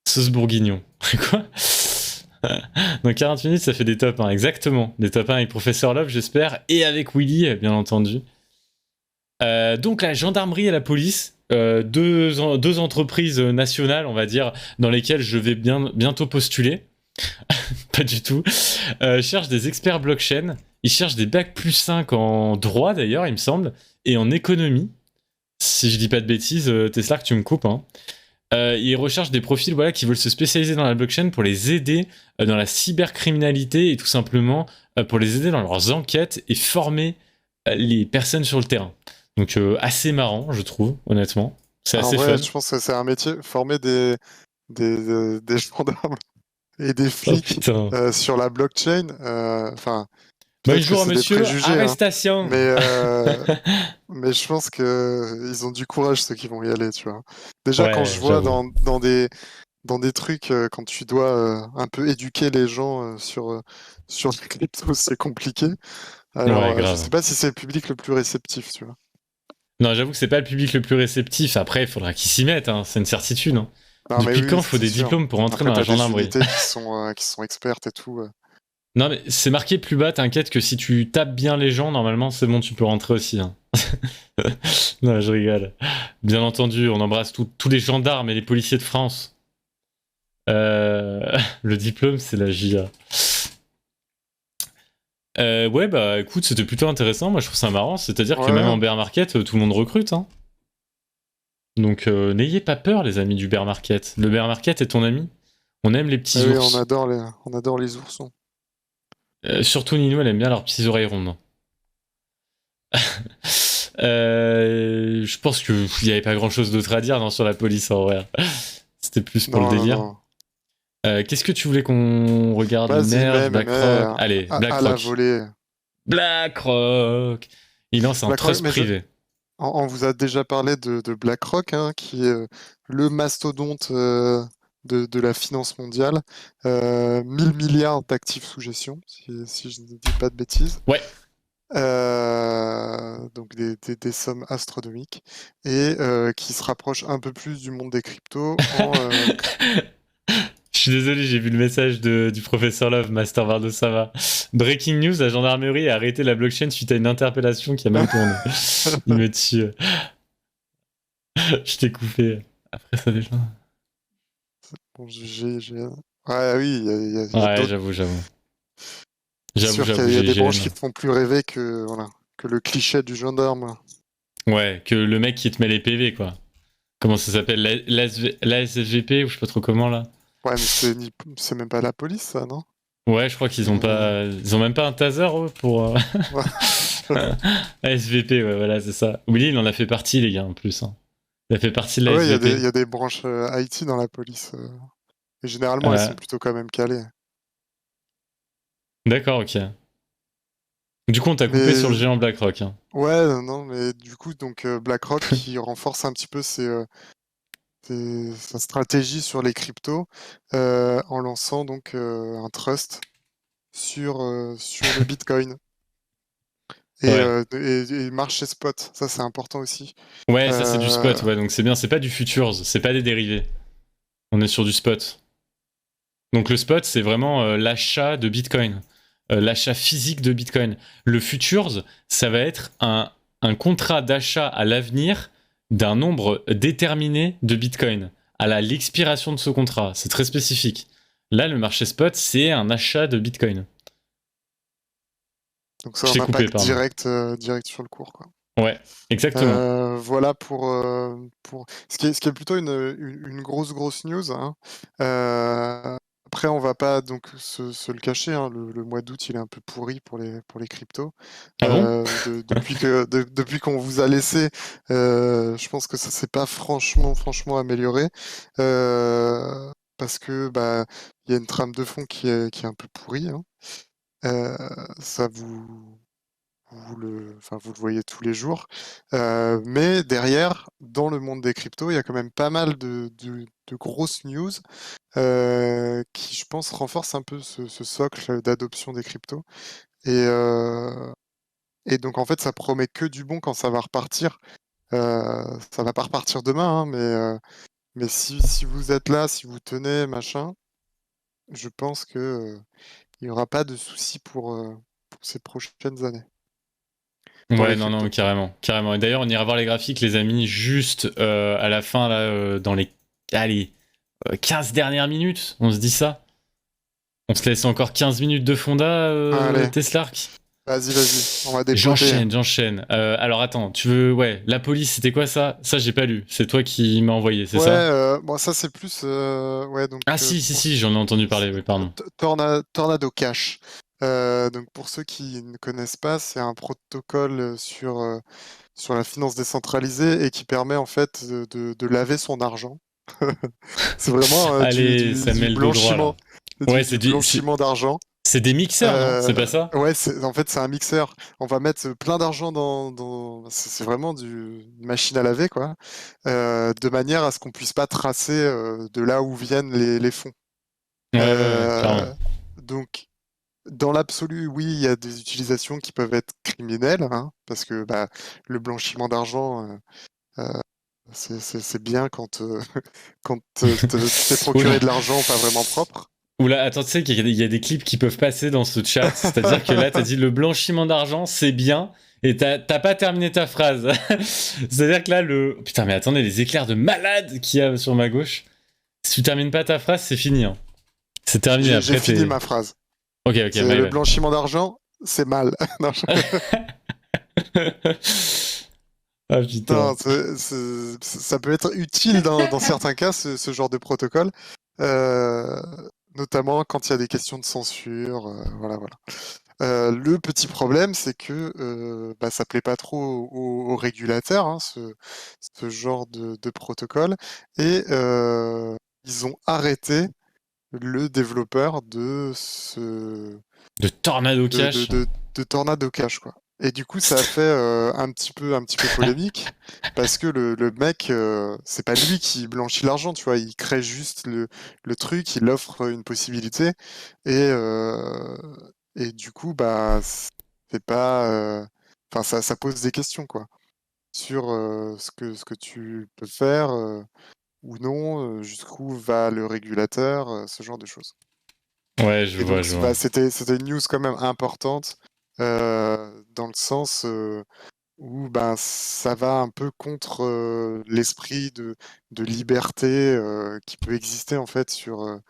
A: Sauce bourguignon. Quoi? Dans 40 minutes, ça fait des top 1, exactement. Des top 1 avec Professeur Love, j'espère, et avec Willy, bien entendu. Donc la gendarmerie et la police, deux entreprises nationales, on va dire, dans lesquelles je vais bientôt postuler. Pas du tout. Cherchent des experts blockchain. Ils cherchent des bacs +5 en droit, d'ailleurs, il me semble, et en économie. Si je dis pas de bêtises, Tesla, que tu me coupes, hein. Ils recherchent des profils qui veulent se spécialiser dans la blockchain pour les aider dans la cybercriminalité et tout simplement pour les aider dans leurs enquêtes et former les personnes sur le terrain. Donc assez marrant, je trouve, honnêtement. C'est assez fun.
B: Je pense que c'est un métier, former des gendarmes et des flics sur la blockchain. Enfin,
A: bonjour monsieur, arrestation.
B: Hein, mais je pense qu'ils ont du courage ceux qui vont y aller, tu vois. Déjà quand je vois dans des trucs quand tu dois un peu éduquer les gens sur les cryptos, c'est compliqué. Alors je sais pas si c'est le public le plus réceptif, tu vois.
A: Non, j'avoue que c'est pas le public le plus réceptif. Après, il faudra qu'ils s'y mettent, hein. C'est une certitude. Hein. Depuis quand il faut des diplômes pour entrer dans la gendarmerie?
B: Des unités qui sont expertes et tout.
A: Non, mais c'est marqué plus bas, t'inquiète que si tu tapes bien les gens, normalement, c'est bon, tu peux rentrer aussi. Hein. Non, je rigole. Bien entendu, on embrasse tous les gendarmes et les policiers de France. Le diplôme, c'est la JA. Ouais, bah écoute, c'était plutôt intéressant. Moi, je trouve ça marrant. C'est-à-dire que même en bear market, tout le monde recrute. Hein. Donc, n'ayez pas peur, les amis du bear market. Le bear market est ton ami. On aime les petits ours.
B: Oui, on adore les oursons.
A: Surtout Nino, elle aime bien leurs petits oreilles rondes. Je pense qu'il n'y avait pas grand-chose d'autre à dire sur la police en vrai. C'était plus pour le délire. Non. Qu'est-ce que tu voulais qu'on regarde? BlackRock. Allez, BlackRock.
B: À la volée.
A: BlackRock. Il lance un trust privé.
B: On vous a déjà parlé de BlackRock, hein, qui est le mastodonte de la finance mondiale. 1000 milliards d'actifs sous gestion, si je ne dis pas de bêtises.
A: Ouais.
B: Donc des sommes astronomiques et qui se rapprochent un peu plus du monde des cryptos.
A: Je suis désolé, j'ai vu le message du professeur Love, Master Vardo Sava. Breaking news, la gendarmerie a arrêté la blockchain suite à une interpellation qui a mal tourné. Il me tue. Je t'ai coupé. Après ça déjà.
B: Bon, ouais, oui,
A: ouais, j'avoue.
B: Sûr qu'il y a des branches qui te font plus rêver que le cliché du gendarme.
A: Ouais, que le mec qui te met les PV, quoi. comment ça s'appelle, l'ASVP ou je sais pas trop comment là.
B: Ouais, mais c'est même pas la police, ça, non?
A: Ouais, je crois qu'ils ont
B: Euh,
A: pas, ils ont même pas un taser eux, pour
B: ouais,
A: ASVP, ouais, voilà, c'est ça. Willy, il en a fait partie, les gars, en plus, hein. Il a fait partie de la
B: ouais, il
A: SVP.
B: y a des branches IT dans la police. Et généralement, elles
A: Euh,
B: sont plutôt quand même calées.
A: d'accord, ok. Du coup, on t'a coupé sur le
B: Mais
A: géant BlackRock, hein.
B: ouais, non, mais du coup, donc BlackRock qui renforce un petit peu sa stratégie sur les cryptos en lançant donc un trust sur le Bitcoin
A: Ouais.
B: et marché spot. Ça, c'est important aussi.
A: Ouais, ça c'est du spot,
B: Euh,
A: ouais, donc c'est bien, c'est pas du futures, c'est pas des dérivés. On est sur du spot. Donc le spot, c'est vraiment l'achat de Bitcoin, l'achat physique de Bitcoin. Le futures, ça va être un contrat d'achat à l'avenir d'un nombre déterminé de Bitcoin à l'expiration de ce contrat. C'est très spécifique. Là, le marché spot, c'est un achat de Bitcoin.
B: donc ça a
A: Je
B: un
A: t'ai coupé,
B: impact
A: pardon.
B: direct sur le cours, quoi.
A: Ouais, exactement.
B: Voilà pour ce qui est plutôt une grosse news, hein. Après, on va pas donc se le cacher, hein, le mois d'août, il est un peu pourri pour les cryptos.
A: Ah bon?
B: Depuis qu'on vous a laissé, je pense que ça s'est pas franchement amélioré. Parce que bah il y a une trame de fond qui est un peu pourrie, hein. Euh, Ça enfin, vous le voyez tous les jours. Mais derrière, dans le monde des cryptos, il y a quand même pas mal de grosses news qui, je pense, renforcent un peu ce socle d'adoption des cryptos. Et, euh, et donc, en fait, ça promet que du bon quand ça va repartir. Ça va pas repartir demain, hein, mais si vous êtes là, si vous tenez, machin, je pense que il n'y aura pas de soucis pour ces prochaines années pour
A: Ouais,
B: les
A: non, non,
B: cryptos.
A: carrément, carrément. Et d'ailleurs, on ira voir les graphiques, les amis, juste à la fin, là, dans les, allez, 15 dernières minutes, on se dit ça. On se laisse encore 15 minutes de fonda,
B: Allez,
A: Teslark.
B: vas-y, on va dépoter.
A: J'enchaîne. Alors attends, tu veux, ouais, la police, c'était quoi ça? Ça, j'ai pas lu. C'est toi qui m'as envoyé, c'est
B: Ouais,
A: ça?
B: bon, ça c'est plus. Ouais, donc
A: Ah si, si,
B: pour
A: si, j'en ai entendu parler, oui, pardon.
B: Tornado Cash. Donc pour ceux qui ne connaissent pas, c'est un protocole sur la finance décentralisée et qui permet en fait de laver son argent. C'est vraiment
A: Allez, ça
B: du
A: mêle de droit, là.
B: blanchiment,
A: Ouais,
B: du blanchiment d'argent.
A: c'est des mixeurs, non? C'est pas ça?
B: Ouais, en fait, c'est un mixeur. On va mettre plein d'argent c'est vraiment une machine à laver, quoi, de manière à ce qu'on puisse pas tracer de là où viennent les fonds.
A: Ouais, ouais, ouais, clairement.
B: Euh, donc, dans l'absolu, oui, il y a des utilisations qui peuvent être criminelles, hein, parce que bah, le blanchiment d'argent, euh, c'est bien quand, quand tu t'es procuré
A: Oula.
B: de l'argent pas vraiment propre.
A: Oula, attends, tu sais qu'il y a des clips qui peuvent passer dans ce chat. C'est-à-dire que là, t'as dit le blanchiment d'argent, c'est bien. Et t'as pas terminé ta phrase. C'est-à-dire que là, le. Putain, mais attendez, les éclairs de malade qu'il y a sur ma gauche. Si tu termines pas ta phrase, c'est fini, hein. C'est terminé.
B: J'ai
A: Après,
B: fini
A: t'es.
B: ma phrase.
A: Ok,
B: C'est
A: my
B: le
A: bad.
B: blanchiment d'argent, c'est mal. Non,
A: Ah putain.
B: non, ça peut être utile dans certains cas, ce genre de protocole, euh, notamment quand il y a des questions de censure. Voilà. Le petit problème, c'est que bah, ça plaît pas trop aux régulateurs, hein, ce genre de protocole, et ils ont arrêté le développeur
A: De Tornado
B: de, de,
A: Cash.
B: de, de Tornado Cash, quoi. Et du coup, ça a fait un petit peu polémique parce que le mec, c'est pas lui qui blanchit l'argent, tu vois. Il crée juste le truc, il offre une possibilité et, euh, et du coup, bah, c'est pas, enfin, ça pose des questions, quoi, sur ce que tu peux faire ou non, jusqu'où va le régulateur, ce genre de choses.
A: Ouais,
B: Et
A: vois,
B: donc,
A: je vois.
B: bah, c'était une news quand même importante dans le sens où ben, ça va un peu contre l'esprit de liberté qui peut exister en fait sur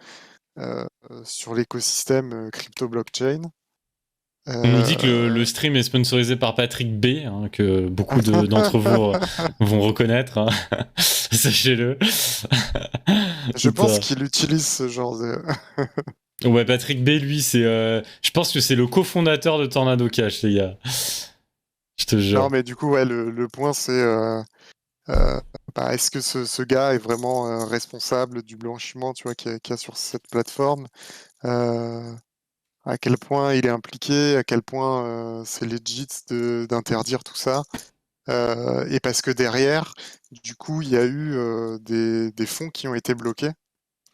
B: l'écosystème crypto-blockchain.
A: On nous dit que le
B: Euh,
A: stream est sponsorisé par Patrick B, hein, que beaucoup d'entre vous vont reconnaître. Hein. Sachez-le.
B: Je pense
A: Putain.
B: qu'il utilise ce genre de.
A: Ouais, Patrick B, lui, c'est. Je pense que c'est le cofondateur de Tornado Cash, les gars. Je te
B: Non,
A: jure.
B: mais du coup, ouais, le point, c'est euh, bah, est-ce que ce gars est vraiment responsable du blanchiment, tu vois, qu'il y a sur cette plateforme? Euh, à quel point il est impliqué, à quel point c'est legit d'interdire tout ça. Et parce que derrière, du coup, il y a eu des fonds qui ont été bloqués.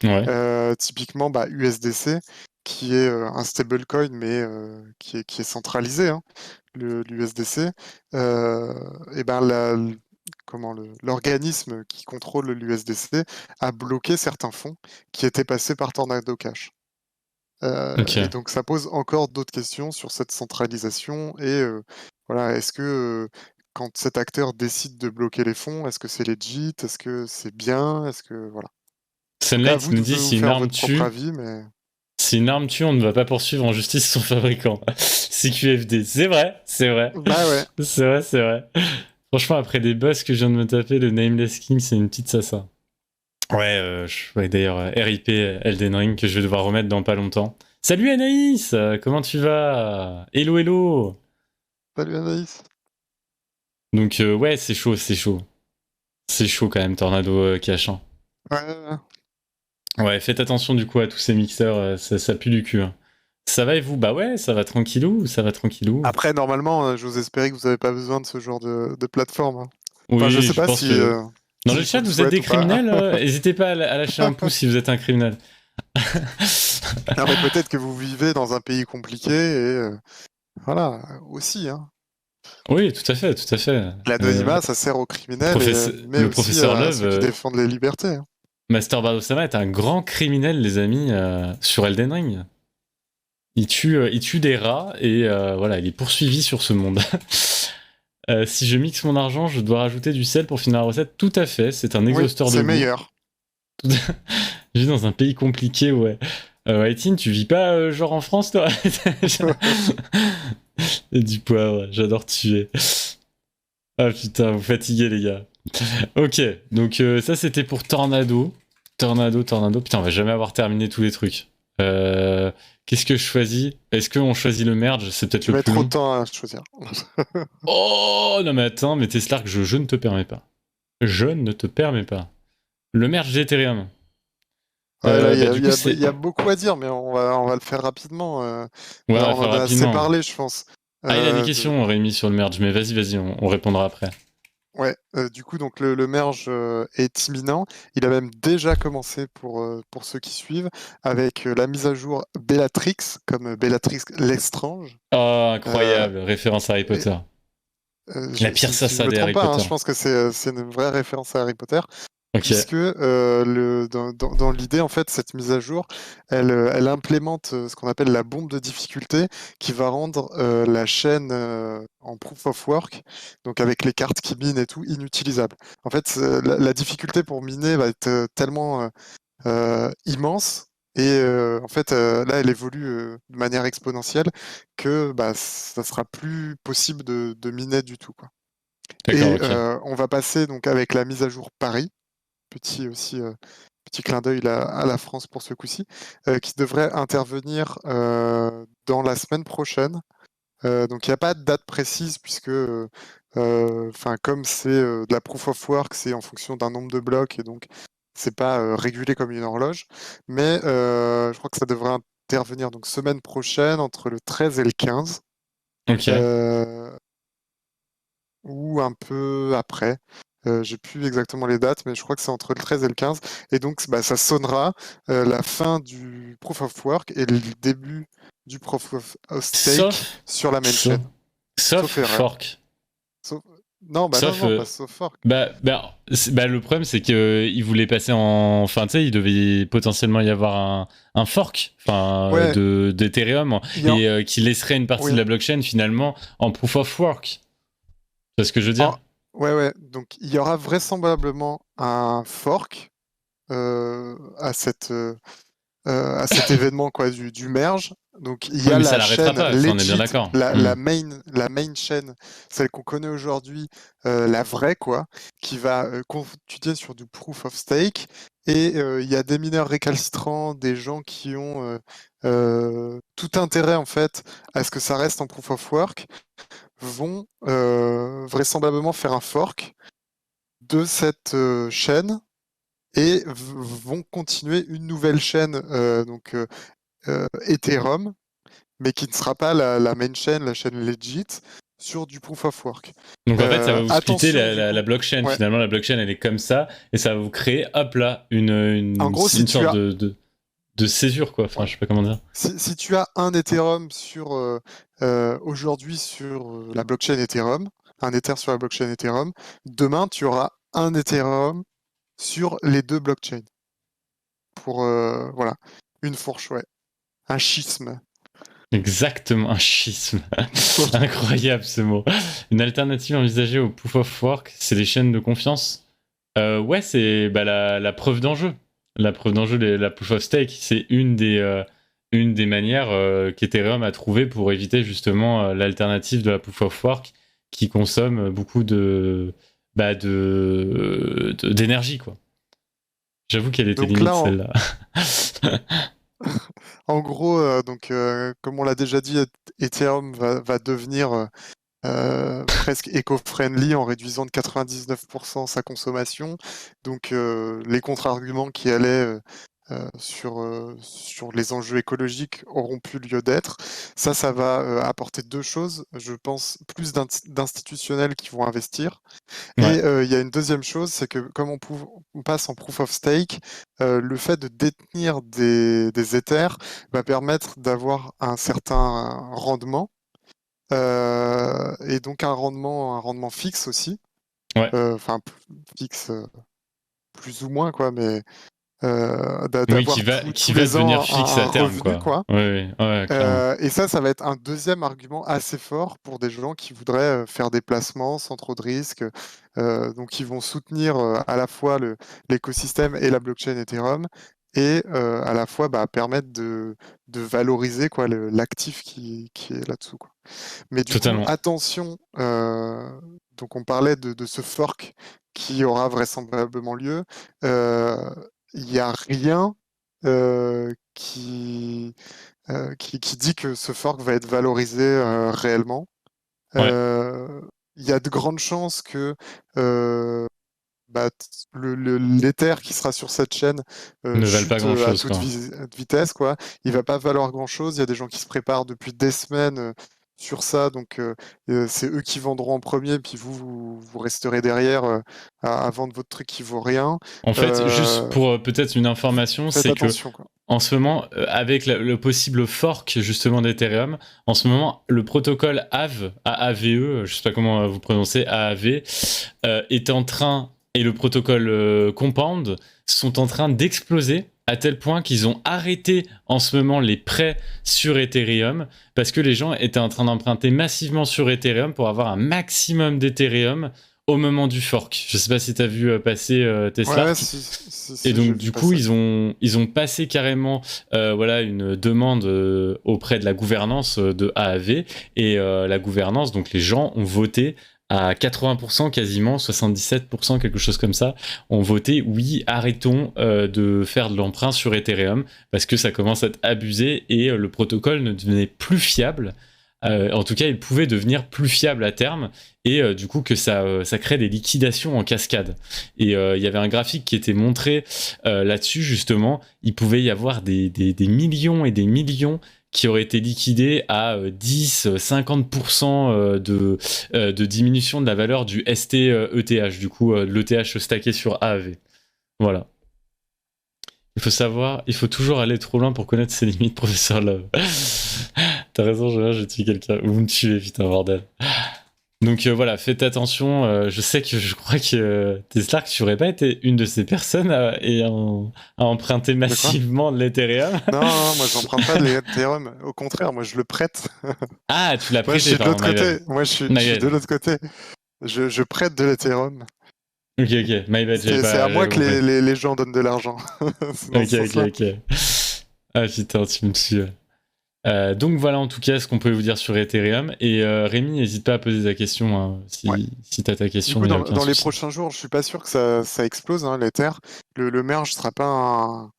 A: Ouais.
B: Typiquement, bah, USDC, qui est un stablecoin, mais qui est centralisé, hein, l'USDC. Et ben, l'organisme qui contrôle l'USDC a bloqué certains fonds qui étaient passés par Tornado Cash. Et
A: Ok.
B: donc, ça pose encore d'autres questions sur cette centralisation. Et voilà, est-ce que quand cet acteur décide de bloquer les fonds, est-ce que c'est legit? Est-ce que c'est bien? Est-ce que voilà. Donc, à
A: Sunlight
B: vous
A: nous
B: de
A: dit
B: vous
A: si une
B: faire
A: arme
B: votre propre
A: tue,
B: avis, mais
A: si une arme tue, on ne va pas poursuivre en justice son fabricant. CQFD. C'est vrai, c'est vrai.
B: bah ouais.
A: C'est vrai, c'est vrai. Franchement, après des buzz que je viens de me taper, le Nameless King, c'est une petite sassa. Ouais, ouais, d'ailleurs, RIP Elden Ring, que je vais devoir remettre dans pas longtemps. Salut Anaïs, comment tu vas? Hello, hello.
B: Salut Anaïs.
A: Donc, ouais, c'est chaud, c'est chaud. C'est chaud quand même, Tornado Cash. Hein.
B: Ouais.
A: Ouais, faites attention du coup à tous ces mixeurs, ça pue du cul. Hein. Ça va et vous? Bah ouais, ça va tranquillou, ça va tranquillou.
B: Après, normalement, j'ose espérer que vous n'avez pas besoin de ce genre de plateforme, hein. Enfin, je
A: Oui,
B: sais
A: je
B: pas
A: pense que... Dans le
B: si vous
A: chat,
B: le
A: vous êtes des
B: souhaitez ou pas.
A: criminels? N'hésitez pas à lâcher un pouce si vous êtes un criminel.
B: Non, mais peut-être que vous vivez dans un pays compliqué et voilà, aussi, hein.
A: Oui, tout à fait, tout à fait.
B: L'anonymat, ça sert aux criminels, mais
A: Le
B: aussi
A: professeur
B: à
A: Love,
B: ceux qui défendent les libertés, hein.
A: Master Bard-Osama est un grand criminel, les amis, sur Elden Ring. Il tue des rats et voilà, il est poursuivi sur ce monde. Si je mixe mon argent, je dois rajouter du sel pour finir la recette. Tout à fait, c'est un
B: Oui,
A: exhausteur de
B: c'est
A: goût.
B: meilleur.
A: Je vis dans un pays compliqué, ouais. Étienne, tu vis pas genre en France, toi? Et du poivre, j'adore tuer. Ah putain, vous fatiguez, les gars. Ok, donc ça c'était pour Tornado. Tornado. Putain, on va jamais avoir terminé tous les trucs. Qu'est-ce que je choisis? Est-ce qu'on choisit le merge? C'est peut-être
B: Tu
A: le
B: mets
A: plus
B: trop de
A: long.
B: temps à choisir.
A: Oh non mais attends, mais Tesla, je ne te permets pas. Je ne te permets pas. Le merge d'Ethereum.
B: Ouais, là,
A: Du coup, c'est...
B: il y a beaucoup à dire, mais on va le faire rapidement.
A: Ouais, on va
B: On
A: faire
B: en a assez
A: rapidement.
B: parlé, je pense.
A: Ah, il a des
B: De...
A: questions, Rémi, sur le merge, mais vas-y, on répondra après.
B: Ouais, du coup, donc le merge est imminent. Il a même déjà commencé pour ceux qui suivent, avec la mise à jour Bellatrix, comme Bellatrix Lestrange.
A: Oh,
B: Euh,
A: incroyable, référence à Harry
B: et,
A: Potter. La pire
B: si je
A: sassa
B: me
A: des
B: trompe
A: Harry
B: pas, hein,
A: Potter.
B: je pense que c'est une vraie référence à Harry Potter.
A: Ok.
B: Puisque dans l'idée, en fait, cette mise à jour, elle implémente ce qu'on appelle la bombe de difficulté qui va rendre la chaîne en proof of work, donc avec les cartes qui minent et tout, inutilisable. En fait, la difficulté pour miner va être tellement immense. Et en fait, là, elle évolue de manière exponentielle que bah, ça sera plus possible de miner du tout, quoi.
A: D'accord,
B: Et
A: ok.
B: on va passer donc avec la mise à jour Paris petit clin d'œil à la France pour ce coup-ci, qui devrait intervenir dans la semaine prochaine. Donc il n'y a pas de date précise puisque, comme c'est de la proof of work, c'est en fonction d'un nombre de blocs et donc c'est pas régulé comme une horloge. Mais je crois que ça devrait intervenir donc semaine prochaine entre le 13 et le 15
A: Ok.
B: euh, ou un peu après. J'ai plus exactement les dates, mais je crois que c'est entre le 13 et le 15. Et donc, bah, ça sonnera la fin du Proof of Work et le début du Proof of Stake
A: Sauf,
B: sur la main
A: sauf,
B: chain.
A: sauf
B: Sauf erreur.
A: fork.
B: Sauf... Non, bah non,
A: Sauf,
B: non, pas sauf fork.
A: le problème c'est que il voulait passer en, enfin tu sais, il devait potentiellement y avoir un fork,
B: Ouais,
A: d'Ethereum
B: il y a...
A: et qui laisserait une partie
B: oui.
A: de la blockchain finalement en proof of work. C'est ce que je veux
B: En-
A: dire?
B: Ouais, ouais. Donc, il y aura vraisemblablement un fork à cet événement quoi, du merge. Donc il y
A: Oui,
B: a
A: mais ça
B: la
A: l'arrêtera
B: chaîne
A: pas, ça on est bien
B: legit,
A: d'accord.
B: la main chaîne, celle qu'on connaît aujourd'hui, la vraie quoi, qui va continuer sur du proof of stake. Et il y a des mineurs récalcitrants, des gens qui ont tout intérêt en fait à ce que ça reste en proof of work, vont vraisemblablement faire un fork de cette chaîne et vont continuer une nouvelle chaîne, donc Ethereum, mais qui ne sera pas la main chain, la chaîne legit, sur du proof of work.
A: Donc en fait, ça va vous splitter
B: Attention du coup.
A: la blockchain.
B: Ouais.
A: Finalement, la blockchain, elle est comme ça, et ça va vous créer, hop là,
B: En gros, si
A: une
B: tu
A: sorte
B: as,
A: de césure, quoi. Enfin,
B: ouais.
A: je sais pas comment dire.
B: Si tu as un Ethereum sur aujourd'hui sur la blockchain Ethereum, un Ether sur la blockchain Ethereum, demain tu auras un Ethereum sur les deux blockchains. Pour voilà, une fourche, ouais. Un schisme.
A: Exactement, un schisme. Incroyable ce mot. Une alternative envisagée au proof of work, c'est les chaînes de confiance. Ouais, c'est la preuve d'enjeu. La preuve d'enjeu, la proof of stake, c'est une des manières qu'Ethereum a trouvé pour éviter justement l'alternative de la proof of work qui consomme beaucoup d'énergie, quoi. J'avoue qu'elle était
B: Donc
A: limite
B: là,
A: celle-là.
B: en gros, comme on l'a déjà dit, Ethereum va devenir presque éco-friendly en réduisant de 99% sa consommation. Donc les contre-arguments qui allaient sur les enjeux écologiques auront plus lieu d'être. Ça va apporter deux choses. Je pense plus d'institutionnels qui vont investir.
A: Ouais,
B: Et il y a une deuxième chose, c'est que comme on passe en proof of stake, le fait de détenir des Ethers va permettre d'avoir un certain rendement, et donc un rendement fixe aussi,
A: ouais.
B: enfin fixe plus ou moins quoi, mais
A: Oui,
B: d'avoir
A: qui
B: tous
A: va
B: les
A: devenir
B: ans
A: fixe
B: un
A: à terme,
B: revenu
A: quoi.
B: quoi.
A: Ouais, ouais, ouais, clairement.
B: Et ça va être un deuxième argument assez fort pour des gens qui voudraient faire des placements sans trop de risques. Donc, ils vont soutenir à la fois l'écosystème et la blockchain Ethereum et à la fois permettre de valoriser quoi, l'actif qui est là-dessut, quoi. Mais du coup,
A: Totalement.
B: attention, donc on parlait de ce fork qui aura vraisemblablement lieu. Il n'y a rien qui dit que ce fork va être valorisé réellement.
A: Ouais.
B: Il y a de grandes chances que l'Ether qui sera sur cette chaîne
A: Ne valent pas
B: chute à
A: grand-chose,
B: toute
A: quoi.
B: vitesse, quoi. Il va pas valoir grand-chose. Il y a des gens qui se préparent depuis des semaines sur ça, donc c'est eux qui vendront en premier, puis vous resterez derrière à vendre votre truc qui vaut rien.
A: En fait, juste pour peut-être une information,
B: Faites
A: c'est que
B: attention, quoi.
A: en ce moment, avec le possible fork justement d'Ethereum, en ce moment, le protocole AAVE, AAVE, je sais pas comment vous prononcez, AAV, est en train, et le protocole Compound sont en train d'exploser à tel point qu'ils ont arrêté en ce moment les prêts sur Ethereum parce que les gens étaient en train d'emprunter massivement sur Ethereum pour avoir un maximum d'Ethereum au moment du fork. Je sais pas si tu as vu passer Tesla.
B: Ouais, si,
A: Et
B: j'ai
A: donc
B: vu
A: du coup,
B: passer.
A: ils ont passé carrément une demande auprès de la gouvernance de AAV et la gouvernance, donc les gens ont voté à 80%, quasiment 77%, quelque chose comme ça, ont voté oui, arrêtons de faire de l'emprunt sur Ethereum parce que ça commence à être abusé et le protocole ne devenait plus fiable. En tout cas, il pouvait devenir plus fiable à terme et du coup que ça crée des liquidations en cascade. Et il y avait un graphique qui était montré là-dessus justement. Il pouvait y avoir des millions et des millions qui auraient été liquidés à 10-50% de diminution de la valeur du ST ETH, du coup l'ETH stacké sur AAV. Voilà. Il faut toujours aller trop loin pour connaître ses limites, professeur Love. T'as raison, je tue quelqu'un. Vous me tuez, putain, bordel. Donc voilà, faites attention. Je crois que Tesla, tu n'aurais pas été une de ces personnes à emprunter massivement de l'Ethereum.
B: Non, moi j'emprunte pas de l'Ethereum. Au contraire, moi je le prête.
A: Ah, tu l'as
B: Moi je
A: prêté,
B: suis de
A: pardon,
B: l'autre
A: my
B: côté.
A: bad.
B: Moi je
A: My
B: suis de
A: bad.
B: l'autre côté. Je prête de l'Ethereum.
A: Ok, my bad,
B: C'est à moi
A: j'avais
B: que
A: compris.
B: les gens donnent de l'argent. C'est dans
A: Ok,
B: ce sens-là.
A: ok. Ah putain, tu me tues. Donc voilà en tout cas ce qu'on peut vous dire sur Ethereum. Et Rémi, n'hésite pas à poser ta question hein,
B: Ouais.
A: si tu as ta
B: Du
A: question,
B: coup,
A: il n'y a aucun
B: dans les
A: souci.
B: prochains jours, je suis pas sûr que ça explose, hein, l'Ether. Le merge sera pas un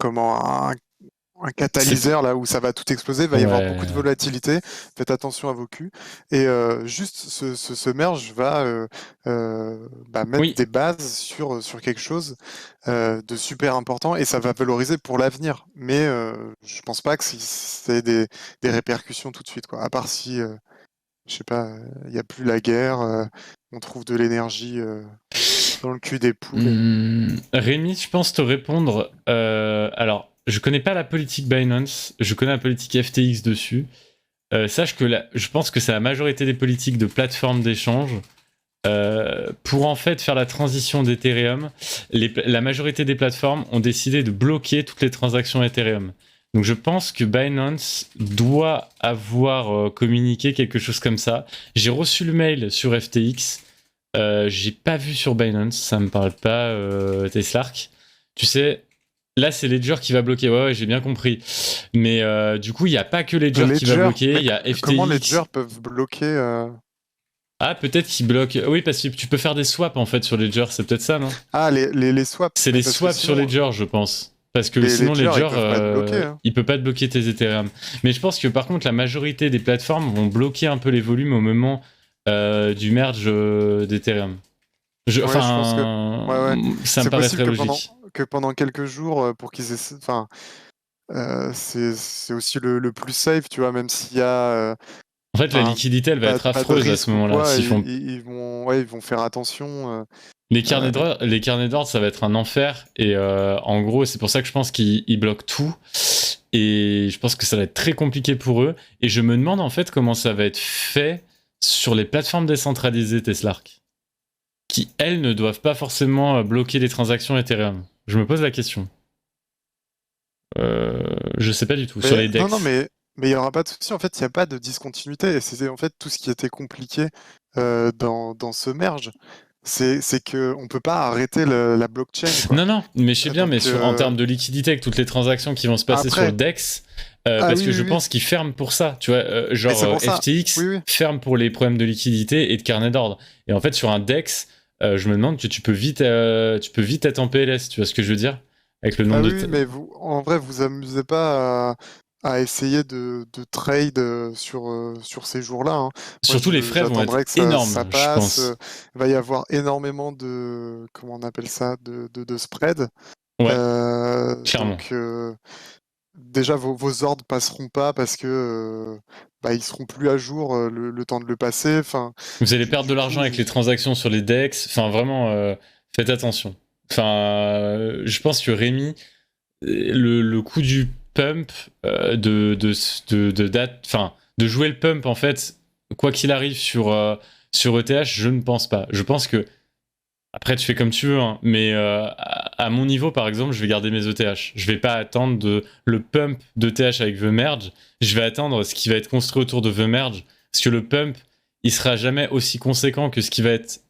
A: C'est...
B: catalyseur là où ça va tout exploser, il va y avoir beaucoup de
A: Ouais.
B: volatilité, faites attention à vos culs. Et juste ce merge va mettre
A: Oui.
B: des bases sur quelque chose de super important et ça va valoriser pour l'avenir. Mais je pense pas que c'est des répercussions tout de suite, quoi. À part si, je sais pas, il n'y a plus la guerre, on trouve de l'énergie dans le cul des poules.
A: Rémi, je pense te répondre. Alors, je connais pas la politique Binance, je connais la politique FTX dessus. Sache que je pense que c'est la majorité des politiques de plateformes d'échange. Pour en fait faire la transition d'Ethereum, la majorité des plateformes ont décidé de bloquer toutes les transactions Ethereum. Donc je pense que Binance doit avoir communiqué quelque chose comme ça. J'ai reçu le mail sur FTX. J'ai pas vu sur Binance, ça me parle pas Teslark. Tu sais, là c'est Ledger qui va bloquer. Ouais, j'ai bien compris. Mais du coup, il n'y a pas que Ledger qui va
B: Ledger,
A: bloquer,
B: mais
A: il y a
B: comment Ledger
A: FTX.
B: peuvent bloquer
A: Ah, peut-être qu'ils bloquent. Oui, parce que tu peux faire des swaps en fait sur Ledger, c'est peut-être ça, non?
B: Ah, les swaps,
A: C'est
B: mais
A: les
B: parce que
A: swaps sur
B: sinon,
A: Ledger, je pense. Parce que
B: les
A: sinon,
B: Ledger, ils
A: Ledger,
B: peuvent pas te bloquer, hein.
A: il peut pas te bloquer tes Ethereum. Mais je pense que par contre, la majorité des plateformes vont bloquer un peu les volumes au moment du merge d'Ethereum.
B: Ouais, je pense que
A: Enfin,
B: ouais, ouais.
A: ça me
B: C'est
A: paraît
B: possible
A: très logique.
B: que pendant quelques jours, pour qu'ils essaient. Enfin, c'est aussi le plus safe, tu vois, même s'il y a
A: En fait, la
B: enfin,
A: liquidité, elle va être
B: pas de
A: affreuse à ce
B: risque ou
A: moment-là.
B: quoi,
A: S'ils font
B: ils vont faire attention.
A: les les carnets d'ordre, ça va être un enfer. Et en gros, c'est pour ça que je pense qu'ils bloquent tout. Et je pense que ça va être très compliqué pour eux. Et je me demande en fait comment ça va être fait sur les plateformes décentralisées Teslark, qui elles ne doivent pas forcément bloquer les transactions Ethereum. Je me pose la question. Je sais pas du tout. Sur
B: Mais
A: les
B: non, non,
A: DEX.
B: mais il y aura pas de souci. En fait, il n'y a pas de discontinuité. Et c'est en fait tout ce qui était compliqué dans ce merge. C'est que on peut pas arrêter la blockchain, quoi.
A: Non, non, mais je sais bien, mais
B: Donc
A: en termes de liquidité, avec toutes les transactions qui vont se passer sur le
B: après,
A: DEX,
B: ah
A: parce
B: oui,
A: que
B: oui,
A: je
B: oui.
A: pense qu'ils ferment pour ça, tu vois,
B: Mais c'est pour ça. Oui,
A: FTX
B: oui.
A: ferme pour les problèmes de liquidité et de carnet d'ordre. Et en fait, sur un DEX, je me demande que tu peux vite être en PLS, tu vois ce que je veux dire? Avec le
B: Ah
A: nombre
B: oui,
A: de...
B: oui, mais vous, en vrai, vous amusez pas à essayer de trade sur ces jours-là, hein. Moi,
A: Surtout, les frais vont être
B: j'attendrai que ça
A: énormes, je
B: passe.
A: pense.
B: Il va y avoir énormément de, comment on appelle ça, de spread.
A: Ouais, clairement.
B: Donc, déjà, vos ordres passeront pas parce que ils seront plus à jour le temps de le passer. Enfin,
A: Vous allez perdre de
B: du
A: l'argent
B: coup,
A: avec les transactions sur les DEX. Enfin, vraiment, faites attention. Enfin, je pense que Rémi, le coup du pump, de jouer le pump, en fait, quoi qu'il arrive sur ETH, je ne pense pas. Je pense que, après, tu fais comme tu veux, hein, mais à mon niveau, par exemple, je vais garder mes ETH. Je vais pas attendre le pump d'ETH avec The Merge. Je vais attendre ce qui va être construit autour de The Merge. Parce que le pump, il sera jamais aussi conséquent que ce qui va être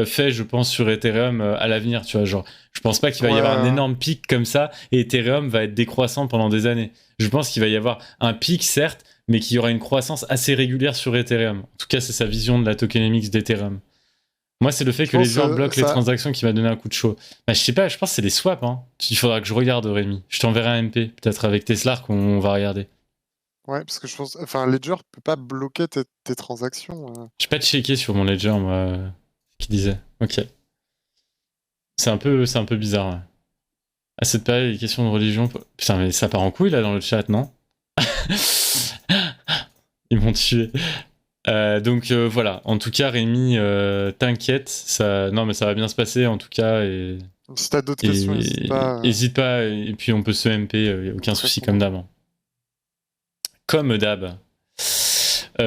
A: fait, je pense, sur Ethereum à l'avenir. Tu vois, genre, je pense pas qu'il va y avoir un
B: ouais,
A: énorme pic comme ça et Ethereum va être décroissant pendant des années. Je pense qu'il va y avoir un pic, certes, mais qu'il y aura une croissance assez régulière sur Ethereum. En tout cas, c'est sa vision de la tokenomics d'Ethereum. Moi, c'est le fait
B: je
A: que les
B: pense
A: gens bloquent les
B: ça.
A: transactions qui m'a donné un coup de chaud. Bah, je sais pas, je pense que c'est des swaps. Hein. Il faudra que je regarde, Rémi. Je t'enverrai un MP, peut-être avec Tesla qu'on va regarder.
B: Ouais, parce que je pense. Enfin, Ledger peut pas bloquer tes transactions.
A: J'ai pas checké sur mon ledger, moi, ce qu'il disait. Ok. C'est un peu bizarre, ouais. À cette période, les questions de religion. Putain, mais ça part en couille là dans le chat, non? Ils m'ont tué. Donc voilà. En tout cas, Rémi, t'inquiète. Non, mais ça va bien se passer en tout cas.
B: Si t'as d'autres questions, n'hésite pas.
A: Hésite pas. Et puis on peut se MP. Y a aucun
B: Très
A: souci
B: content.
A: comme d'hab. Hein. Comme d'hab.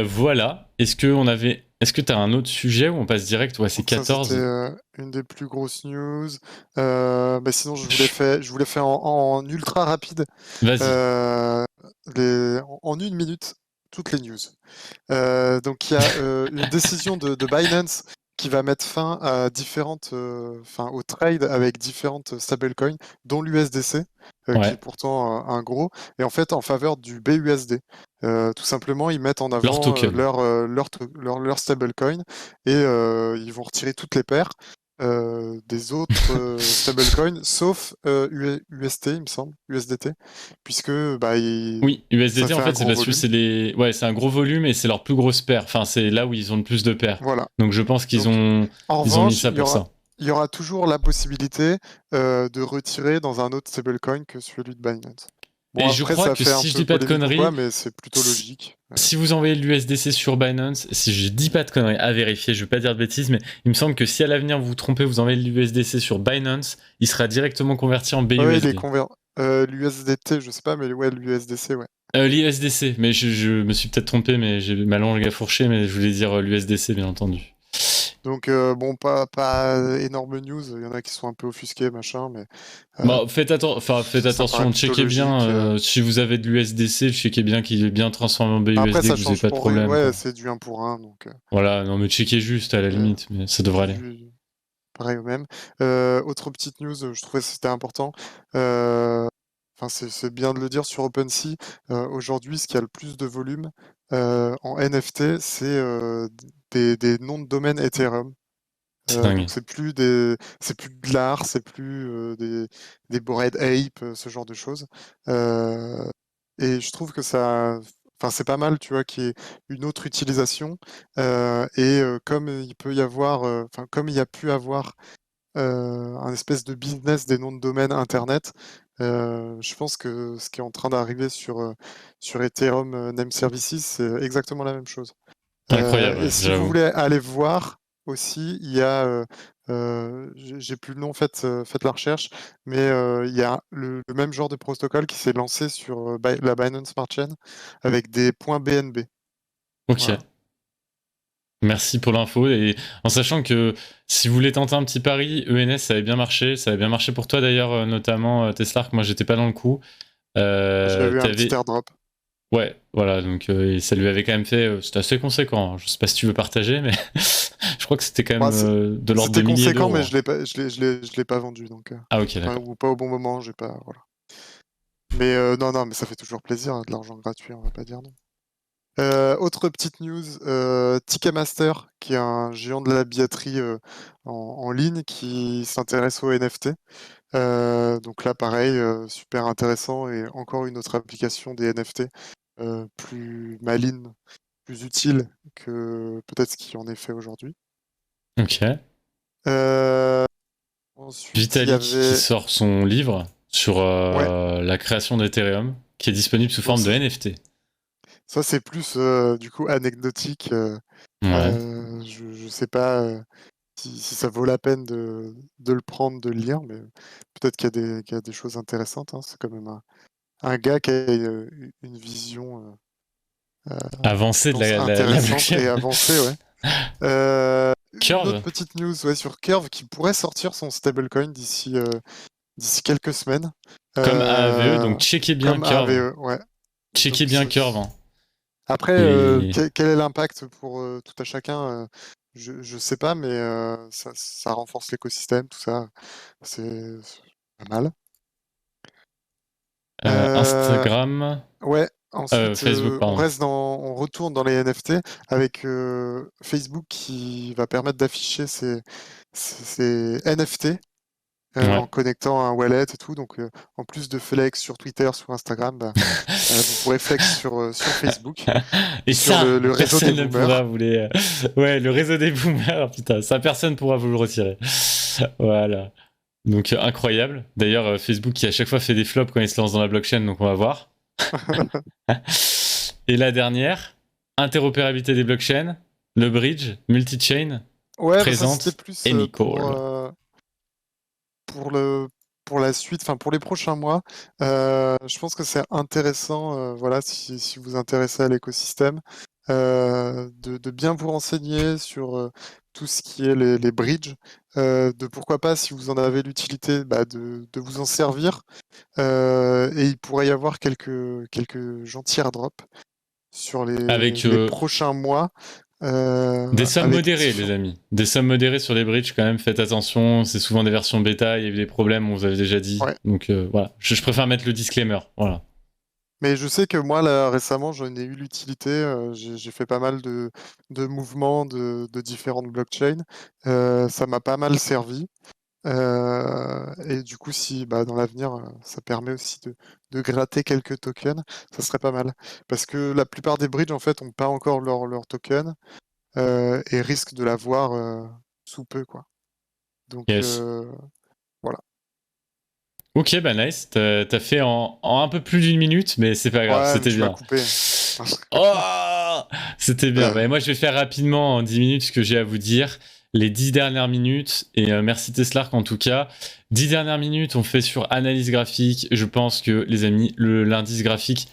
A: Voilà. Est-ce que t'as un autre sujet ou on passe direct? Ouais, c'est
B: Donc ça, c'était
A: 14.
B: une des plus grosses news. Sinon, je voulais faire en ultra rapide,
A: Vas-y.
B: en 1 minute, toutes les news. Donc il y a une décision de Binance qui va mettre fin à au trade avec différentes stablecoins, dont l'USDC, qui est
A: Ouais,
B: pourtant un gros, et en fait en faveur du BUSD. Tout simplement, ils mettent en
A: leur
B: avant
A: token.
B: leur stablecoin et ils vont retirer toutes les paires des autres stablecoins, sauf UST, il me semble, USDT, puisque
A: Oui,
B: ça
A: USDT en
B: fait un
A: fait c'est
B: gros
A: parce que
B: volume.
A: c'est un gros volume et c'est leur plus grosse paire. Enfin, c'est là où ils ont le plus de paires.
B: Voilà.
A: Donc je pense
B: Donc, en
A: ils ont mis
B: revanche,
A: ça pour ça.
B: il y aura toujours la possibilité de retirer dans un autre stablecoin que celui de Binance. Bon,
A: Et je
B: après,
A: crois
B: ça
A: que
B: fait un
A: si je
B: peu
A: dis pas de
B: polémique ou quoi,
A: conneries,
B: mais c'est plutôt
A: si,
B: logique.
A: si vous envoyez l'USDC sur Binance, si je dis pas de conneries, à vérifier, je vais pas dire de bêtises, mais il me semble que si à l'avenir vous vous trompez, vous envoyez l'USDC sur Binance, il sera directement converti en
B: Ouais, il est
A: BUSD.
B: l'USDT, je sais pas, mais ouais, l'USDC, ouais.
A: L'USDC, mais je me suis peut-être trompé, mais j'ai ma langue a fourché, mais je voulais dire l'USDC, bien entendu.
B: Donc, bon, pas énorme news. Il y en a qui sont un peu offusqués, machin, mais
A: Bon, faites
B: ça paraît
A: attention,
B: plutôt
A: checkez bien,
B: logique.
A: si vous avez de l'USDC, checkez bien qu'il est bien transformé en
B: Après,
A: BUSD,
B: ça
A: que vous n'ayez
B: change
A: pas de
B: pour rien.
A: problème,
B: Ouais,
A: quoi.
B: c'est du 1 pour 1, donc
A: Voilà, non, mais checkez juste à la
B: euh,
A: limite, mais ça devrait aller.
B: du- pareil au même. Autre petite news, je trouvais que c'était important. Enfin, c'est bien de le dire sur OpenSea. Aujourd'hui, ce qui a le plus de volume en NFT, c'est des noms de domaine Ethereum.
A: C'est
B: Donc
A: dingue.
B: c'est plus de l'art, c'est plus des Bored Ape, ce genre de choses. Euh, et je trouve que enfin c'est pas mal, tu vois, qu'il y ait une autre utilisation. Comme il peut y avoir, enfin comme il y a pu avoir un espèce de business des noms de domaine Internet, je pense que ce qui est en train d'arriver sur Ethereum Name Services, c'est exactement la même chose.
A: Incroyable,
B: Et
A: ouais,
B: si vous
A: j'avoue.
B: voulez aller voir aussi, il y a, j'ai plus le nom, faites la recherche, mais il y a le même genre de protocole qui s'est lancé sur la Binance Smart Chain avec des points BNB.
A: Ok.
B: Voilà.
A: Merci pour l'info. Et en sachant que si vous voulez tenter un petit pari, ENS, ça avait bien marché. Ça avait bien marché pour toi d'ailleurs, notamment Tesla, que moi j'étais pas dans le coup.
B: J'avais eu un petit
A: T'avais.
B: airdrop.
A: Ouais, voilà, donc et ça lui avait quand même fait. C'était assez conséquent, hein. Je sais pas si tu veux partager, mais je crois que c'était quand même
B: Bah,
A: de l'ordre de
B: c'était
A: milliers
B: conséquent,
A: d'euros,
B: mais
A: hein.
B: je l'ai pas vendu, donc,
A: Ah, ok,
B: enfin,
A: d'accord.
B: ou pas au bon moment, j'ai pas, voilà. Mais non, non, mais ça fait toujours plaisir, hein, de l'argent gratuit, on va pas dire non. Autre petite news, Ticketmaster, qui est un géant de la billetterie en ligne qui s'intéresse aux NFT. Donc là, pareil, super intéressant et encore une autre application des NFT plus maligne, plus utile que peut-être ce qui en est fait aujourd'hui.
A: Ok.
B: Euh, Ensuite, il y
A: Vitalik qui
B: avait...
A: sort son livre sur
B: Ouais,
A: la création d'Ethereum, qui est disponible sous
B: bon,
A: forme de NFT.
B: ça c'est plus du coup anecdotique.
A: Ouais.
B: Je sais pas si ça vaut la peine de le prendre, de le lire, mais peut-être qu'il y a des choses intéressantes, hein. C'est quand même un gars qui a une vision, je
A: Avancée de
B: pense,
A: la
B: intéressante
A: blockchain.
B: et avancée, ouais. Une autre
A: Curve,
B: petite news, ouais, sur Curve qui pourrait sortir son stablecoin d'ici quelques semaines,
A: comme AAVE,
B: euh,
A: donc checkez bien
B: comme
A: Curve.
B: AVE, ouais.
A: Checkez
B: Donc,
A: bien Curve, hein.
B: après,
A: Et
B: quel est l'impact pour tout à chacun? Je sais pas, mais ça renforce l'écosystème, tout ça. C'est pas mal. Euh,
A: Instagram,
B: ouais, ensuite,
A: Facebook, pardon.
B: on retourne dans les NFT avec Facebook qui va permettre d'afficher ses NFT en
A: Ouais.
B: connectant un wallet et tout. Donc, en plus de flex sur Twitter, sur Instagram, bah, vous pourrez flex sur Facebook,
A: Et
B: sur
A: ça,
B: le réseau des
A: personne ne pourra
B: boomers.
A: vous les. Ouais, le réseau des boomers, putain, ça, personne pourra vous le retirer. Voilà. Donc, incroyable. D'ailleurs, Facebook qui à chaque fois fait des flops quand il se lance dans la blockchain, donc on va voir. Et la dernière, interopérabilité des blockchains, le bridge, multi-chain,
B: Ouais, bah ça c'était
A: présente
B: plus
A: Anycall.
B: pour pour la suite, enfin pour les prochains mois. Je pense que c'est intéressant, voilà, si vous vous intéressez à l'écosystème, de bien vous renseigner sur tout ce qui est les bridges, de pourquoi pas, si vous en avez l'utilité, bah, de vous en servir. Et il pourrait y avoir quelques gentils airdrops sur
A: Avec
B: les prochains mois.
A: Des sommes
B: avec
A: modérées, les amis. Des sommes modérées sur les bridges, quand même, faites attention. C'est souvent des versions bêta, il y a eu des problèmes, on vous avait déjà dit.
B: Ouais.
A: Donc voilà, je préfère mettre le disclaimer. Voilà.
B: Mais je sais que moi, là, récemment, j'en ai eu l'utilité. J'ai fait pas mal de mouvements de différentes blockchains. Ça m'a pas mal servi. Et du coup, si bah, dans l'avenir, ça permet aussi de gratter quelques tokens, ça serait pas mal. Parce que la plupart des bridges, en fait, n'ont pas encore leur token et risquent de l'avoir sous peu, quoi. Donc,
A: Yes.
B: voilà.
A: Ok, bah nice. T'as fait en un peu plus d'une minute, mais c'est pas grave,
B: Ouais, mais
A: c'était
B: tu m'as
A: bien.
B: coupé.
A: Oh, c'était bien. Bah, moi, je vais faire rapidement en 10 minutes ce que j'ai à vous dire. Les 10 dernières minutes, et merci Teslark en tout cas. 10 dernières minutes, on fait sur analyse graphique. Je pense que, les amis, l'indice graphique,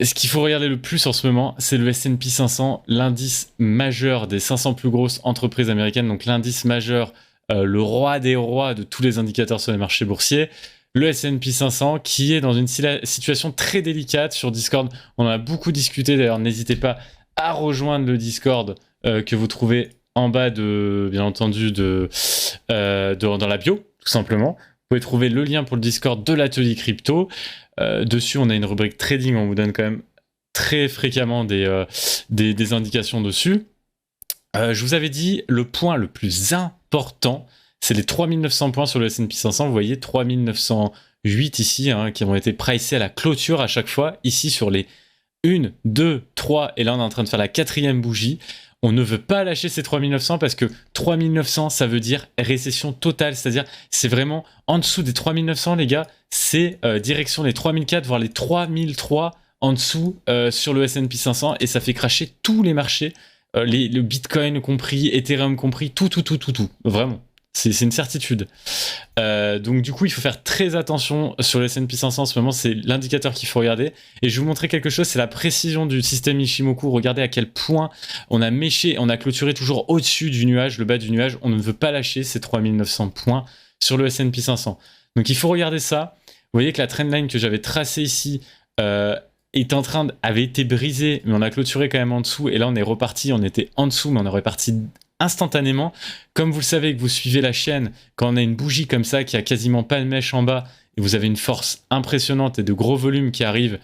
A: ce qu'il faut regarder le plus en ce moment, c'est le S&P 500, l'indice majeur des 500 plus grosses entreprises américaines, donc l'indice majeur, le roi des rois de tous les indicateurs sur les marchés boursiers. Le S&P 500 qui est dans une situation très délicate sur Discord. On en a beaucoup discuté, d'ailleurs n'hésitez pas à rejoindre le Discord que vous trouvez en bas bien entendu dans la bio, tout simplement. Vous pouvez trouver le lien pour le Discord de l'atelier crypto. Dessus, on a une rubrique trading, on vous donne quand même très fréquemment des indications dessus. Je vous avais dit, le point le plus important, c'est les 3900 points sur le S&P 500. Vous voyez, 3908 ici, qui ont été pricés à la clôture à chaque fois. Ici, sur les 1, 2, 3, et là, on est en train de faire la 4e bougie. On ne veut pas lâcher ces 3900 parce que 3900, ça veut dire récession totale. C'est-à-dire, c'est vraiment en dessous des 3900, les gars, c'est direction les 3004, voire les 3003 en dessous sur le S&P 500, et ça fait cracher tous les marchés. Le Bitcoin compris, Ethereum compris, tout. Vraiment. C'est une certitude. Donc du coup, il faut faire très attention sur le S&P 500 en ce moment, c'est l'indicateur qu'il faut regarder. Et je vais vous montrer quelque chose, c'est la précision du système Ishimoku. Regardez à quel point on a méché, on a clôturé toujours au-dessus du nuage, le bas du nuage. On ne veut pas lâcher ces 3900 points sur le S&P 500. Donc il faut regarder ça. Vous voyez que la trendline que j'avais tracée ici avait été brisée, mais on a clôturé quand même en dessous. Et là, on est reparti, on était en dessous, mais on est reparti instantanément. Comme vous le savez, que vous suivez la chaîne, quand on a une bougie comme ça qui a quasiment pas de mèche en bas et vous avez une force impressionnante et de gros volumes qui arrivent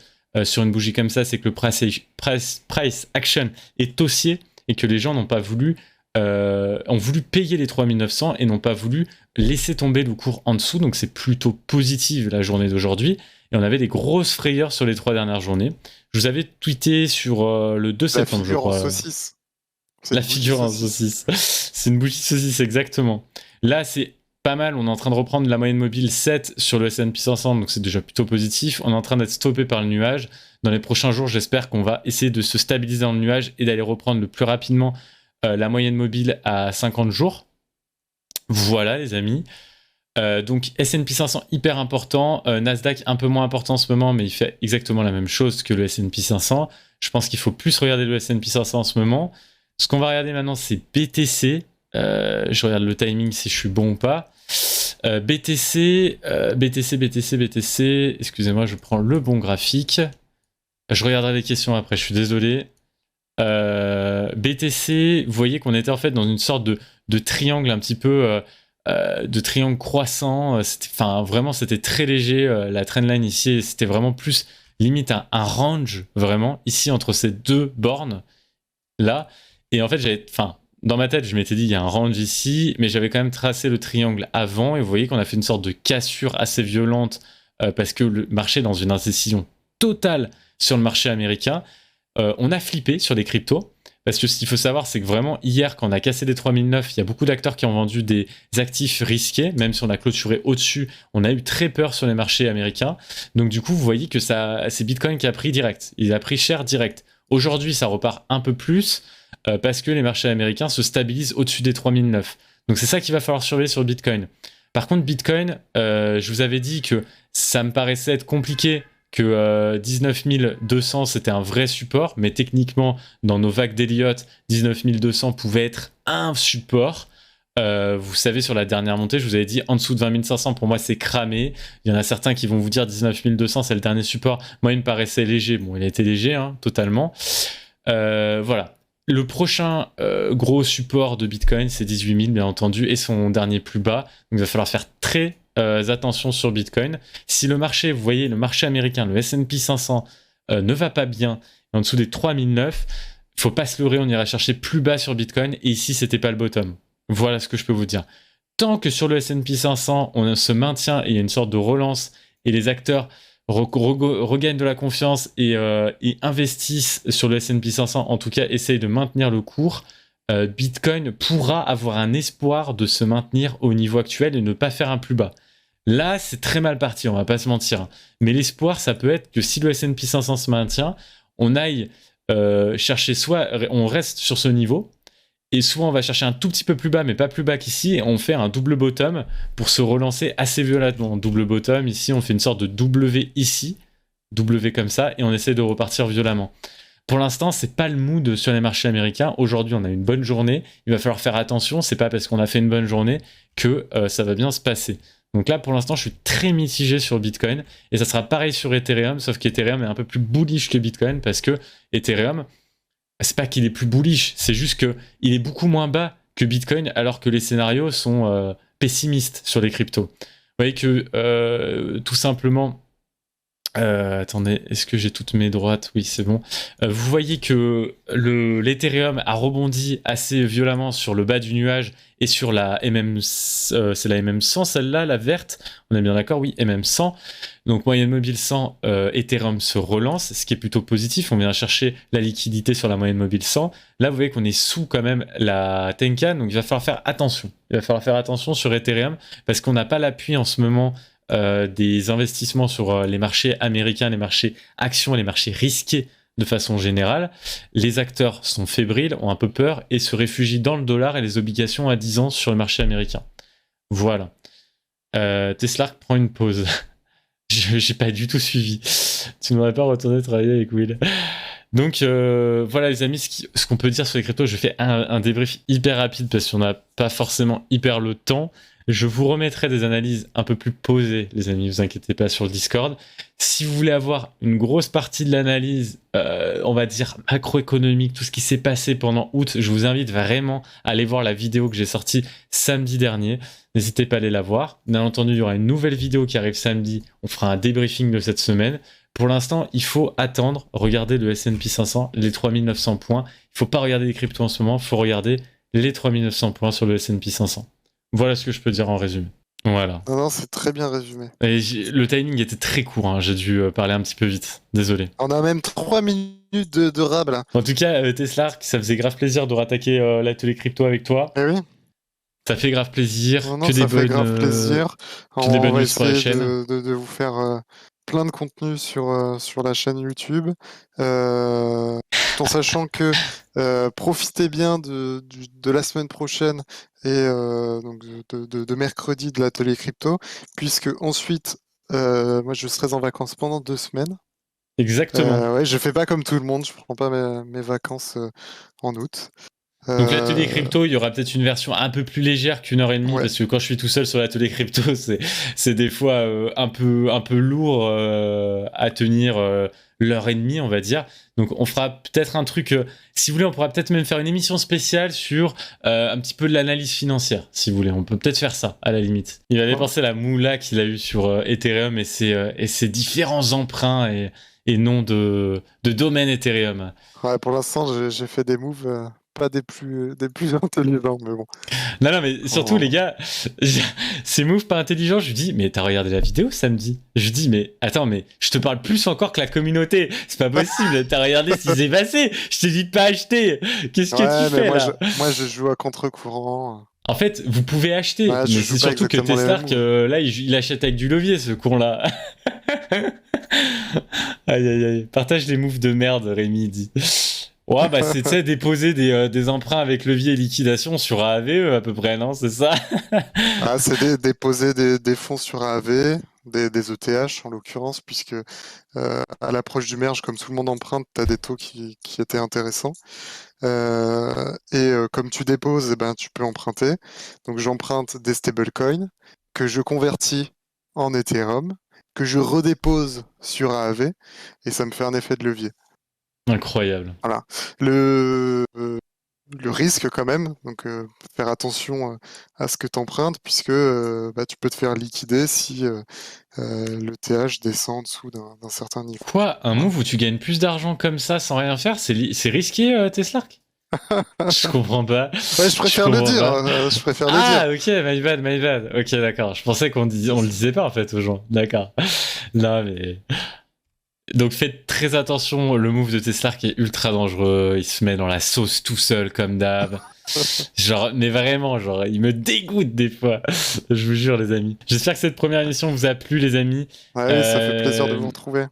A: sur une bougie comme ça, c'est que le price action est haussier et que les gens n'ont pas voulu ont voulu payer les 3900 et n'ont pas voulu laisser tomber le cours en dessous. Donc c'est plutôt positif la journée d'aujourd'hui. Et on avait des grosses frayeurs sur les 3 dernières journées. Je vous avais tweeté sur le 2 septembre, je crois.
B: La figure en saucisse.
A: La figure en saucisse. C'est une bougie saucisse, exactement. Là, c'est pas mal. On est en train de reprendre la moyenne mobile 7 sur le S&P 500, donc c'est déjà plutôt positif. On est en train d'être stoppé par le nuage. Dans les prochains jours, j'espère qu'on va essayer de se stabiliser dans le nuage et d'aller reprendre le plus rapidement la moyenne mobile à 50 jours. Voilà, les amis. Donc S&P 500 hyper important, Nasdaq un peu moins important en ce moment, mais il fait exactement la même chose que le S&P 500. Je pense qu'il faut plus regarder le S&P 500 en ce moment. Ce qu'on va regarder maintenant, c'est BTC. Je regarde le timing si je suis bon ou pas. BTC. Excusez-moi, je prends le bon graphique. Je regarderai les questions après, je suis désolé. BTC, vous voyez qu'on était en fait dans une sorte de triangle un petit peu... de triangle croissant, vraiment c'était très léger, la trendline ici c'était vraiment plus limite un range vraiment ici entre ces deux bornes là, et en fait dans ma tête je m'étais dit il y a un range ici, mais j'avais quand même tracé le triangle avant et vous voyez qu'on a fait une sorte de cassure assez violente parce que le marché est dans une indécision totale sur le marché américain. On a flippé sur les cryptos. Parce que ce qu'il faut savoir, c'est que vraiment, hier, quand on a cassé les 3009, il y a beaucoup d'acteurs qui ont vendu des actifs risqués, même si on a clôturé au-dessus, on a eu très peur sur les marchés américains. Donc du coup, vous voyez que c'est Bitcoin qui a pris direct. Il a pris cher direct. Aujourd'hui, ça repart un peu plus parce que les marchés américains se stabilisent au-dessus des 3009. Donc c'est ça qu'il va falloir surveiller sur Bitcoin. Par contre, Bitcoin, je vous avais dit que ça me paraissait être compliqué, que 19 200 c'était un vrai support, mais techniquement dans nos vagues d'Elliott, 19 200 pouvait être un support. Vous savez, sur la dernière montée, je vous avais dit en dessous de 20 500, pour moi c'est cramé. Il y en a certains qui vont vous dire 19 200 c'est le dernier support. Moi il me paraissait léger, bon il a été léger totalement. Voilà, Le prochain gros support de Bitcoin, c'est 18 000, bien entendu, et son dernier plus bas. Donc il va falloir faire très attention sur Bitcoin. Si le marché, vous voyez, le marché américain, le S&P 500, ne va pas bien, en dessous des 3009, il ne faut pas se leurrer, on ira chercher plus bas sur Bitcoin, et ici, c'était pas le bottom. Voilà ce que je peux vous dire. Tant que sur le S&P 500, on se maintient et il y a une sorte de relance, et les acteurs regagnent de la confiance et investissent sur le S&P 500, en tout cas essayent de maintenir le cours, Bitcoin pourra avoir un espoir de se maintenir au niveau actuel et ne pas faire un plus bas. Là, c'est très mal parti, on va pas se mentir. Mais l'espoir, ça peut être que si le S&P 500 se maintient, on aille chercher, soit on reste sur ce niveau, et souvent on va chercher un tout petit peu plus bas, mais pas plus bas qu'ici, et on fait un double bottom pour se relancer assez violemment. Double bottom, ici on fait une sorte de W ici, W comme ça, et on essaie de repartir violemment. Pour l'instant, c'est pas le mood sur les marchés américains. Aujourd'hui, on a une bonne journée. Il va falloir faire attention. C'est pas parce qu'on a fait une bonne journée que ça va bien se passer. Donc là, pour l'instant, je suis très mitigé sur Bitcoin. Et ça sera pareil sur Ethereum, sauf qu'Ethereum est un peu plus bullish que Bitcoin parce que Ethereum, c'est pas qu'il est plus bullish, c'est juste qu'il est beaucoup moins bas que Bitcoin alors que les scénarios sont pessimistes sur les cryptos. Vous voyez que tout simplement... attendez, est-ce que j'ai toutes mes droites? Oui, c'est bon. Vous voyez que l'Ethereum a rebondi assez violemment sur le bas du nuage et sur la c'est la MM100, celle-là, la verte. On est bien d'accord? Oui, MM100. Donc, moyenne mobile 100, Ethereum se relance, ce qui est plutôt positif. On vient chercher la liquidité sur la moyenne mobile 100. Là, vous voyez qu'on est sous quand même la Tenkan, donc il va falloir faire attention. Il va falloir faire attention sur Ethereum parce qu'on n'a pas l'appui en ce moment des investissements sur les marchés américains, les marchés actions, les marchés risqués de façon générale. Les acteurs sont fébriles, ont un peu peur et se réfugient dans le dollar et les obligations à 10 ans sur le marché américain. Voilà. Tesla prend une pause. J'ai pas du tout suivi. Tu n'aurais pas retourné travailler avec Will. Donc voilà les amis, ce qu'on peut dire sur les cryptos, je fais un débrief hyper rapide parce qu'on n'a pas forcément hyper le temps. Je vous remettrai des analyses un peu plus posées, les amis, ne vous inquiétez pas, sur le Discord. Si vous voulez avoir une grosse partie de l'analyse, on va dire macroéconomique, tout ce qui s'est passé pendant août, je vous invite vraiment à aller voir la vidéo que j'ai sortie samedi dernier. N'hésitez pas à aller la voir. Bien entendu, il y aura une nouvelle vidéo qui arrive samedi. On fera un débriefing de cette semaine. Pour l'instant, il faut attendre, regarder le S&P 500, les 3900 points. Il ne faut pas regarder les cryptos en ce moment, il faut regarder les 3900 points sur le S&P 500. Voilà ce que je peux dire en résumé. Voilà.
B: Non, c'est très bien résumé.
A: Et le timing était très court, hein. J'ai dû parler un petit peu vite. Désolé.
B: On a même 3 minutes de rab là.
A: En tout cas, Tesla, ça faisait grave plaisir de rattaquer l'atelier crypto avec toi.
B: Eh oui.
A: Ça fait grave plaisir.
B: Non, ça fait grave plaisir.
A: Que des bonnes
B: va
A: news pour la
B: essayer
A: chaîne.
B: de vous faire plein de contenu sur la chaîne YouTube. Tout en sachant que profitez bien de la semaine prochaine et donc de mercredi de l'atelier crypto, puisque ensuite, moi je serai en vacances pendant 2 semaines.
A: Exactement.
B: Ouais, je fais pas comme tout le monde, je prends pas mes vacances en août.
A: Donc l'atelier crypto, il y aura peut-être une version un peu plus légère qu'1h30,
B: Ouais.
A: parce que quand je suis tout seul sur l'atelier crypto, c'est des fois un peu lourd à tenir l'heure et demie, on va dire. Donc on fera peut-être un truc, si vous voulez, on pourra peut-être même faire une émission spéciale sur un petit peu de l'analyse financière, si vous voulez. On peut peut-être faire ça, à la limite. Il va dépenser la moula qu'il a eu sur Ethereum et ses différents emprunts et noms de domaine Ethereum.
B: Ouais, pour l'instant, j'ai fait des moves pas des plus intelligents, mais bon.
A: Non, mais surtout, les gars, ces moves pas intelligents, je lui dis, mais t'as regardé la vidéo samedi? Je lui dis, mais attends, mais je te parle plus encore que la communauté. C'est pas possible, t'as regardé ce qui s'est passé. Je t'ai dit de pas acheter. Qu'est-ce que tu fais là?
B: Moi, je joue à contre-courant.
A: En fait, vous pouvez acheter,
B: Ouais,
A: mais c'est surtout que Tesla, là, il achète avec du levier, ce con-là. Aïe. Partage les moves de merde, Rémi dit. Ouais, bah c'est déposer des emprunts avec levier et liquidation sur AAVE à peu près, non? C'est ça?
B: Ah, c'est déposer des fonds sur AAV, des ETH en l'occurrence, puisque à l'approche du merge, comme tout le monde emprunte, tu as des taux qui étaient intéressants. Comme tu déposes, eh ben, tu peux emprunter. Donc j'emprunte des stablecoins que je convertis en Ethereum, que je redépose sur AAV, et ça me fait un effet de levier.
A: Incroyable.
B: Voilà. Le risque quand même, donc faire attention à ce que tu empruntes, puisque tu peux te faire liquider si le TH descend en dessous d'un certain niveau.
A: Quoi? Un
B: Voilà.
A: move où tu gagnes plus d'argent comme ça sans rien faire, c'est risqué, Teslark? Je comprends pas.
B: Ouais, je
A: Je
B: préfère le
A: comprends
B: dire.
A: pas.
B: Je préfère le dire.
A: Ah, ok, my bad, my bad. Ok, d'accord. Je pensais on le disait pas en fait aux gens. D'accord. Non, mais. Donc faites très attention, le move de Teslark est ultra dangereux. Il se met dans la sauce tout seul comme d'hab. Genre, mais vraiment, genre, il me dégoûte des fois. Je vous jure, les amis. J'espère que cette première émission vous a plu, les amis.
B: Ouais, ça fait plaisir de vous retrouver.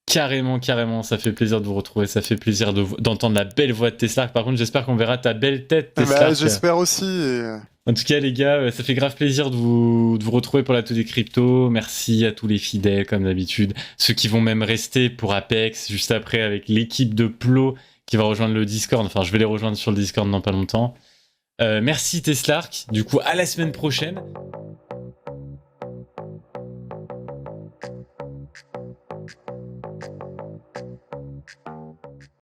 A: Carrément, carrément, ça fait plaisir de vous retrouver, ça fait plaisir d'entendre la belle voix de Teslark. Par contre, j'espère qu'on verra ta belle tête, Teslark.
B: J'espère aussi.
A: En tout cas, les gars, ça fait grave plaisir de vous retrouver pour la Tout des Cryptos. Merci à tous les fidèles, comme d'habitude. Ceux qui vont même rester pour Apex, juste après, avec l'équipe de Plo qui va rejoindre le Discord. Enfin, je vais les rejoindre sur le Discord dans pas longtemps. Merci Teslark. Du coup, à la semaine prochaine.